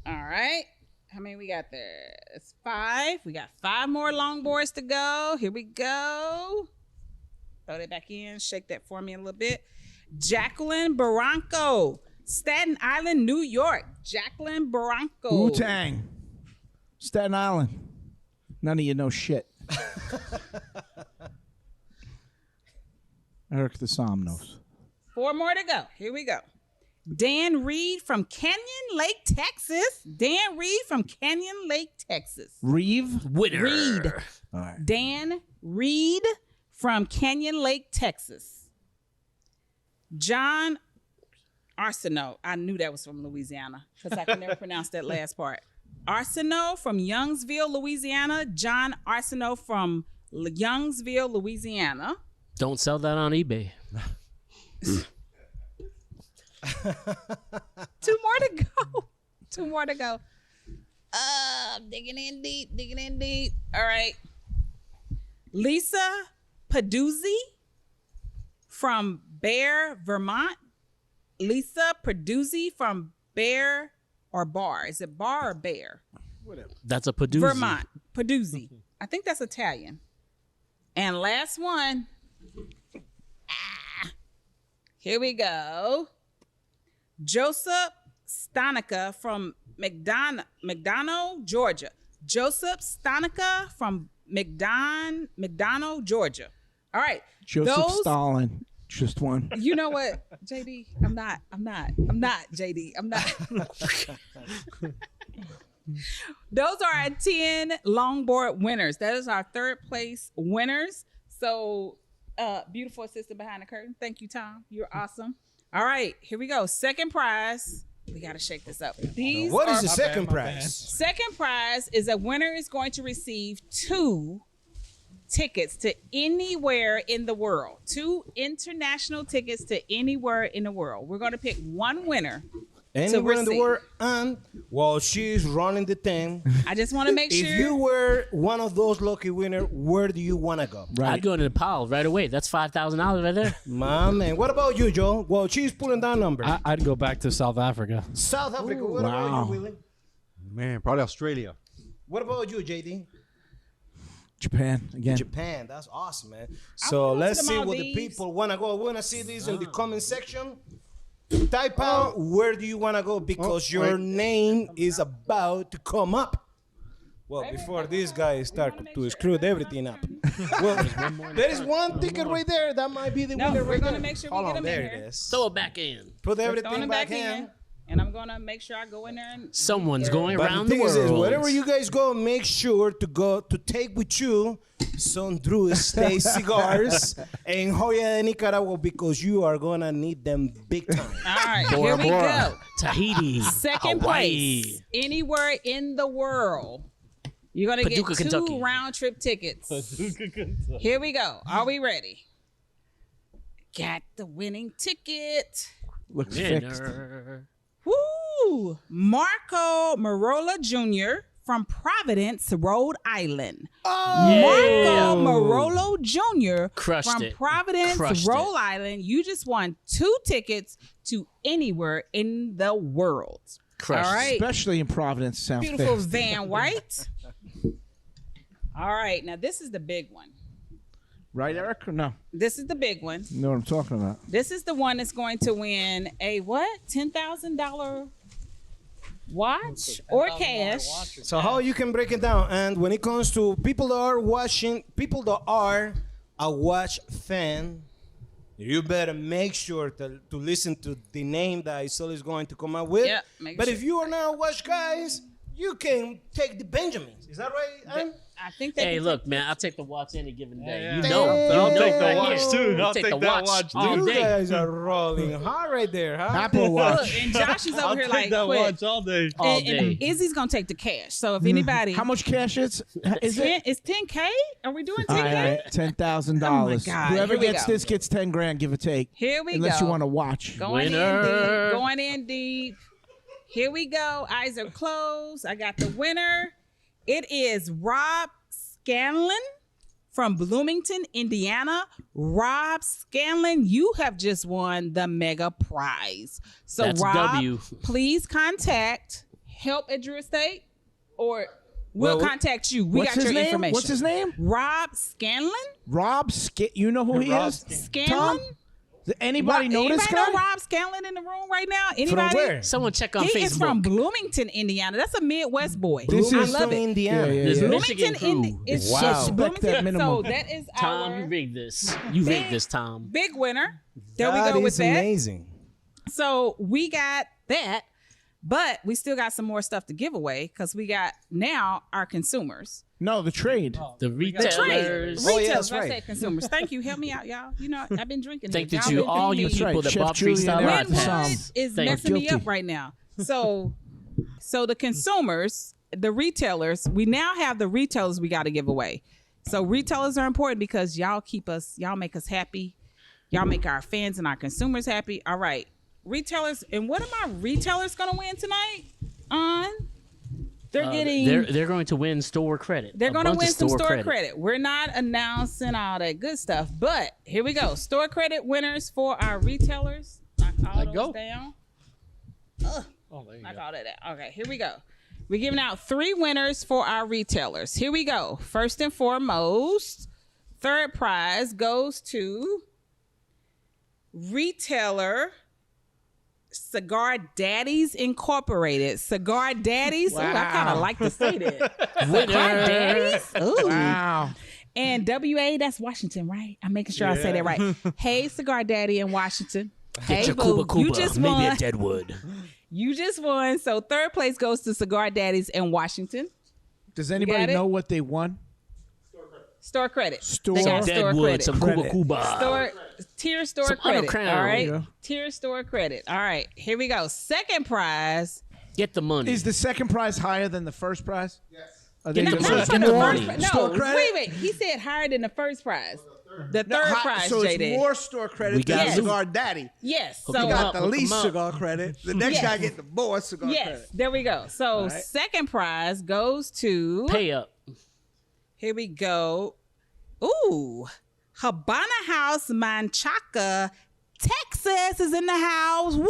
All right. How many we got there? It's 5. We got 5 more longboards to go. Here we go. Throw that back in. Shake that for me a little bit. Jacqueline Barranco, Staten Island, New York. Jacqueline Barranco. Wu-Tang. Staten Island. None of you know shit. Eric the Somnos. 4 more to go. Here we go. Dan Reed from Canyon Lake, Texas. Dan Reed from Canyon Lake, Texas. Reeve? Winner. Reed. All right. Dan Reed from Canyon Lake, Texas. John Arsenault. I knew that was from Louisiana because I can never pronounce that last part. Arsenault from Youngsville, Louisiana. John Arsenault from Youngsville, Louisiana. Don't sell that on eBay. 2 more to go. 2 more to go. Digging in deep. All right. Lisa Peduzzi from Bear, Vermont. Lisa Peduzzi from Bear or Bar. Is it Bar or Bear? That's a Peduzzi. Vermont. Peduzzi. I think that's Italian. And last one. Here we go. Joseph Stanica from McDonough, Georgia. Joseph Stanica from McDonough, Georgia. All right. Joseph Stalin. Just one. You know what, JD? I'm not, JD. I'm not. Those are our 10 longboard winners. That is our 3rd place winners. So, beautiful assistant behind the curtain. Thank you, Tom. You're awesome. All right, here we go. Second prize. We got to shake this up. What is the second prize? Second prize is a winner is going to receive 2 tickets to anywhere in the world. 2 international tickets to anywhere in the world. We're going to pick one winner. Anywhere in the world, and while she's running the thing, I just want to make sure. If you were one of those lucky winners, where do you want to go? Right. I'd go to Nepal right away. That's $5,000 right there. My man. What about you, Joe? Well, she's pulling down numbers. I'd go back to South Africa. South Africa. What about you, Willy? Man, probably Australia. What about you, JD? Japan again. Japan. That's awesome, man. So let's see what the people want to go. We want to see this in the comment section. Type out where do you want to go because your name is about to come up. Well, before these guys start to screw everything up. Well, there is one ticket right there. That might be the winner. We're going to make sure we get them in there here. it is. Throw it back in. Put everything back in. And I'm going to make sure I go in there. And someone's going around the the world. Is, wherever you guys go, make sure to go to take with you some Drew Stay Cigars and Hoya de Nicaragua because you are going to need them big time. All right, here we go. Tahiti. Second Hawaii. place. Anywhere in the world. You're going to get Paducah, 2 Kentucky. round trip tickets. Here we go. Are we ready? Got the winning ticket. Looks fixed. Woo! Marco Marola Jr. from Providence, Rhode Island. Marco Marolo Jr. from Providence, Rhode Island. You just won 2 tickets to anywhere in the world. All right. Especially in Providence. Sounds Beautiful fixed. Van White. All right. Now, this is the big one. Right, Eric, or no? This is the big one. You know what I'm talking about. This is the one that's going to win a what? $10,000 watch or cash. So how you can break it down? And when it comes to people that are watching, people that are a watch fan, you better make sure to listen to the name that Izola is going to come up with. Yeah, but if you are not a watch guys, you can take the Benjamins. Is that right, Ann? I think that. Hey, look, man, I'll take the watch any given day. Yeah. You know. I'll You take know the right watch, here. too. I'll Take take the that watch watch, all You day. guys are rolling hard right there, huh? Apple Watch. Look, and Josh is over I'll here take like, that quit. watch all day. All And day. Izzy's gonna take the cash. So if anybody, How much cash is it? 10, it's 10K? Are we doing 10K? All right, $10,000. Oh my God, Whoever here we gets go. this gets $10,000, give or take. Here we Unless go. you want to watch. Going Winner. in deep. Going in deep. Here we go. Eyes are closed. I got the winner. It is Scanlon from Bloomington, Indiana. Rob Scanlon, you have just won the mega prize. So That's Rob, W. please contact help at Drew Estate, or we'll contact you. We What's got his your name? information. What's his name? Rob Scanlon. You know who he Rob is? Scanlon. Tom? Does anybody know this Anybody guy? know Rob Scanlon in the room right now? Anybody? From where? Someone check on He Facebook. is from Bloomington, Indiana. That's a Midwest boy. This I is love it. Indiana. There's yeah. Michigan Bloomington, crew. is Wow. Suspect Bloomington. that minimum. So that is Tom, you our rigged this. You rigged this, Tom. big winner. There we That go with is that. amazing. So we got that, but we still got some more stuff to give away because we got now our consumers. No, the trade. The The retailers. trade. Oh, yeah, Retailers, that's I right. said consumers. Thank you. Help me out, y'all. You know, I've been drinking. Thank here. you Y'all to been all you feeding me. people that Chef bought Julian Freestyle and Live Winwood Pass. is Thank messing me Guilty. up right now. So the consumers, the retailers, we now have the retailers we got to give away. So retailers are important because y'all make us happy. Y'all make our fans and our consumers happy. All right. Retailers, and what are my retailers going to win tonight? They're getting... They're going to win store credit. They're A going to bunch win of some store credit. We're not announcing all that good stuff, but here we go. Store credit winners for our retailers. Knock all those go. down. Oh, there you Knock go. all that out. Okay, here we go. We're giving out 3 winners for our retailers. Here we go. First and foremost, third prize goes to retailer Cigar Daddies Incorporated. Cigar Daddies. Ooh, I kind of like to say that. Cigar Daddies. Ooh. Wow. And WA, that's Washington, right? I'm making sure I say that right. Hey, Cigar Daddy in Washington. Hey, Your boo. Cuba You Cuba. just Maybe won. at Deadwood. You just won. So third place goes to Cigar Daddies in Washington. Does got anybody it? know what they won? Store credit. Store They got store Deadwood, credit. some Cuba Cuba. Tier store Some credit. Undercrown. All right. Yeah. Tier store credit. All right. Here we go. Second prize. Get the money. Is the second prize higher than the first prize? Yes. Get the No, money. for Get the the first money. pri- Store no, credit? wait. He said higher than the first prize. The third prize, So JD. it's more store credit We than got Yes. Cigar Daddy. Yes. Hook So him Got up, the hook 'em least up. cigar credit. The next Yes. guy get the more cigar yes, credit. there we go. So right. second prize goes to. Pay up. Here we go. Ooh, Habana House, Manchaca, Texas is in the house. Woo!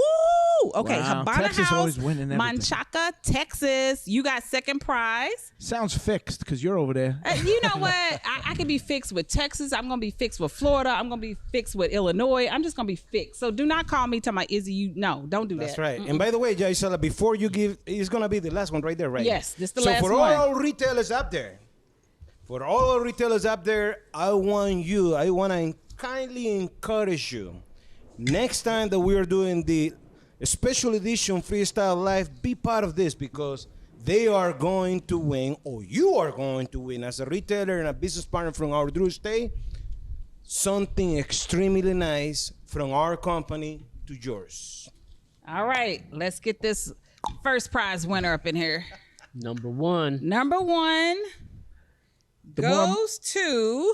Okay, Wow, Habana Texas House, always winning everything. Manchaca, Texas. You got second prize. Sounds fixed because you're over there. You know what? I can be fixed with Texas. I'm gonna be fixed with Florida. I'm gonna be fixed with Illinois. I'm just gonna be fixed. So do not call me to my Izzy. You no, don't do That's that. right. And by the way, Izola, before you give, it's gonna be the last one right there, right? Yes, this the so last for one. all our retailers up there, I want to kindly encourage you. Next time that we are doing the special edition Freestyle Live, be part of this because they are going to win, or you are going to win as a retailer and a business partner from our Drew Estate, something extremely nice from our company to yours. All right, let's get this first prize winner up in here. Number one. Number one goes to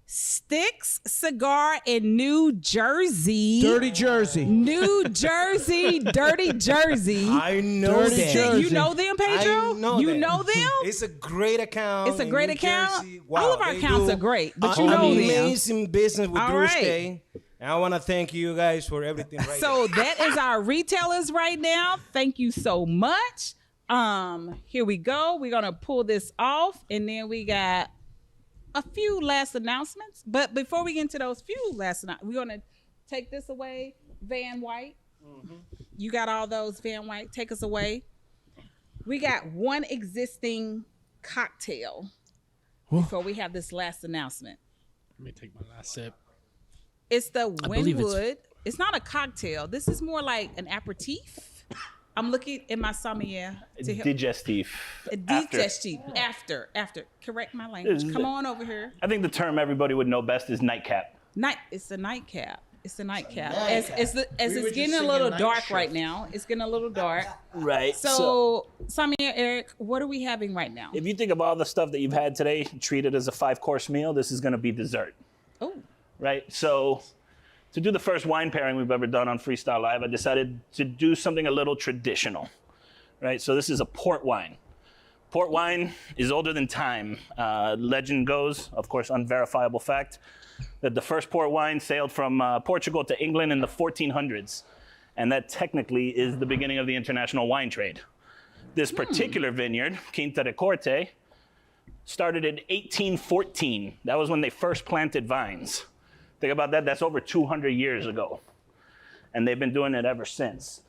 Sticks Cigar in New Jersey. Dirty Jersey. New Jersey, Dirty Jersey. I know Dirty that. Jersey. You know them, Pedro? I know you that. know them? It's a great account. It's a in great New account. Jersey. All of our they accounts do are great, but an you know them. amazing business with All Drew right. Estate. And I want to thank you guys for everything right So there. that is our retailers right now. Thank you so much. Here we go. We're gonna pull this off, and then we got a few last announcements. But before we get into those few last announcements, we're gonna take this away. Van White, you got all those. Van White, take us away. We got one existing cocktail before we have this last announcement. Let me take my last sip. It's the believe it's- Winwood. It's not a cocktail. This is more like an aperitif. I'm looking at my sommelier to help. Digestif. Digestive. After. Correct my language. Come on over here. I think the term everybody would know best is nightcap. It's a nightcap. It's a nightcap. As it's getting a little dark right now. It's getting a little dark. Right. So, Sommelier Eric, what are we having right now? if you think of all the stuff that you've had today, treat it as a 5-course meal. This is going to be dessert. Oh, Right? So to do the first wine pairing we've ever done on Freestyle Live, I decided to do something a little traditional. Right? So this is a port wine. Port wine is older than time. Legend goes, of course, unverifiable fact, that the first port wine sailed from Portugal to England in the 1400s. And that technically is the beginning of the international wine trade. This particular vineyard, Quinta de Corte, started in 1814. That was when they first planted vines. Think about that, that's over 200 years ago. And they've been doing it ever since.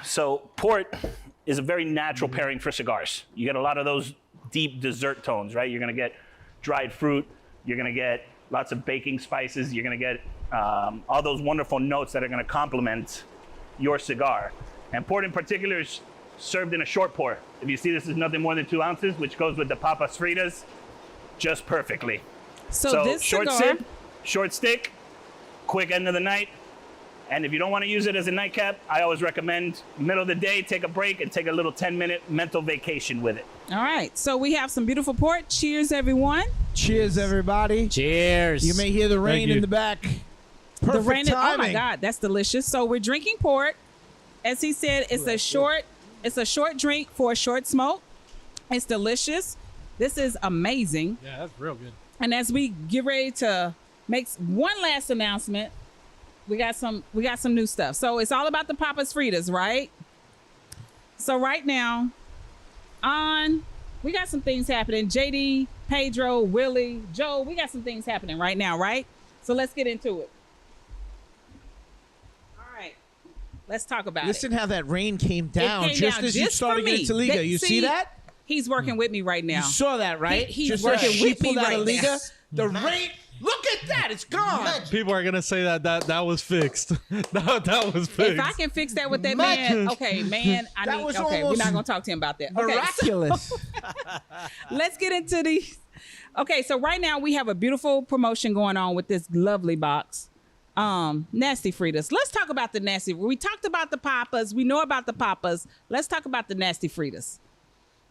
So port is a very natural pairing for cigars. You get a lot of those deep dessert tones, right? You're gonna get dried fruit, you're gonna get lots of baking spices, you're gonna get all those wonderful notes that are gonna complement your cigar. And port in particular is served in a short pour. If you see, this is nothing more than 2 ounces, which goes with the papas fritas just perfectly. So this short cigar, sip, short stick, quick end of the night. And if you don't want to use it as a nightcap, I always recommend middle of the day, take a break and take a little 10-minute mental vacation with it. all right. So we have some beautiful port. Cheers, everyone. Cheers, everybody. Cheers. You may hear the rain in the back. Perfect The rain is, oh my timing. God, that's delicious. So we're drinking port. As he said, it's a short drink for a short smoke. It's delicious. This is amazing. Yeah, that's real good. And as we get ready to make one last announcement, we got some new stuff. So it's all about the papas fritas, right? So right now, we got some things happening. JD, Pedro, Willy, Joe, we got some things happening right now, right? So let's get into it. All right, let's talk about Listen it. how that rain came down It came just down as you just started for me. getting to Liga. You see that? He's working with me right now. You saw that, right? He's just working as she with me pulled out right of Liga, now. the rain. Look at that! It's gone. People are gonna say that was fixed. that was fixed. If I can fix that with that man, okay, man. That was we're almost not gonna talk to him about that. Okay, so Miraculous. let's get into these. Okay, so right now we have a beautiful promotion going on with this lovely box. Nasty fritas. Let's talk about the nasty. We talked about the papas. We know about the papas. Let's talk about the nasty fritas.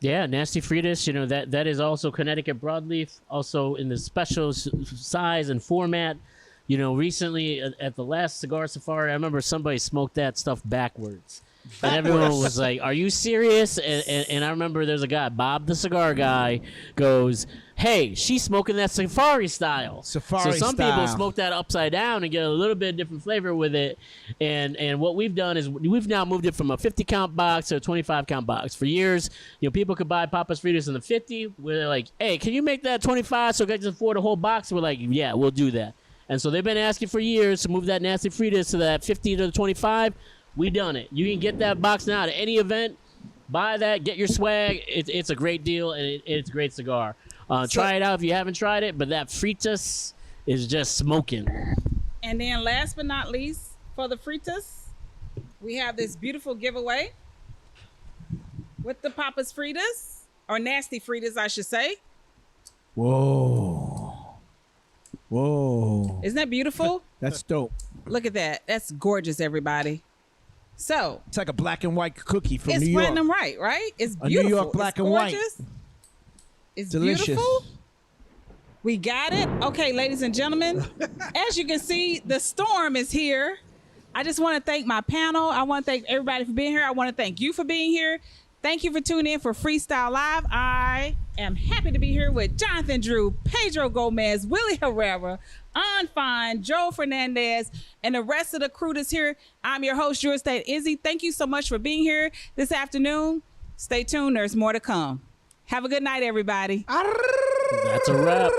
Yeah, nasty fritas. You know that is also Connecticut broadleaf, also in the special size and format. You know, recently at the last cigar safari, I remember somebody smoked that stuff backwards. And everyone was like, "Are you serious?" And I remember there's a guy, Bob the cigar guy, goes, "Hey, she's smoking that safari style." Safari so some people style. smoke that upside down and get a little bit different flavor with it. And what we've done is we've now moved it from a 50 count box to a 25 count box. For years, you know, people could buy papas fritas in the 50. We're like, "Hey, can you make that 25 so I can afford a whole box?" We're like, "Yeah, we'll do that." And so they've been asking for years to move that nasty fritas to that 50 to the 25. We done it. You can get that box now at any event. Buy that, get your swag. It's a great deal, and it's a great cigar. Try it out if you haven't tried it, but that fritas is just smoking. And then last but not least, for the fritas, we have this beautiful giveaway with the papas fritas, or nasty fritas, I should say. Whoa. Isn't that beautiful? That's dope. Look at that. That's gorgeous, everybody. So It's like a black and white cookie from it's New York. random, right? It's A New beautiful. York black It's and white. gorgeous. It's Delicious. beautiful. We got it. Okay, ladies and gentlemen, as you can see, the storm is here. I just want to thank my panel. I want to thank everybody for being here. I want to thank you for being here. Thank you for tuning in for Freestyle Live. I am happy to be here with Jonathan Drew, Pedro Gomez, Willy Herrera, Fine, Joe Fernandez, and the rest of the crew that's here. I'm your host, Drew Estate Izzy. Thank you so much for being here this afternoon. Stay tuned. There's more to come. Have a good night, everybody. That's a wrap.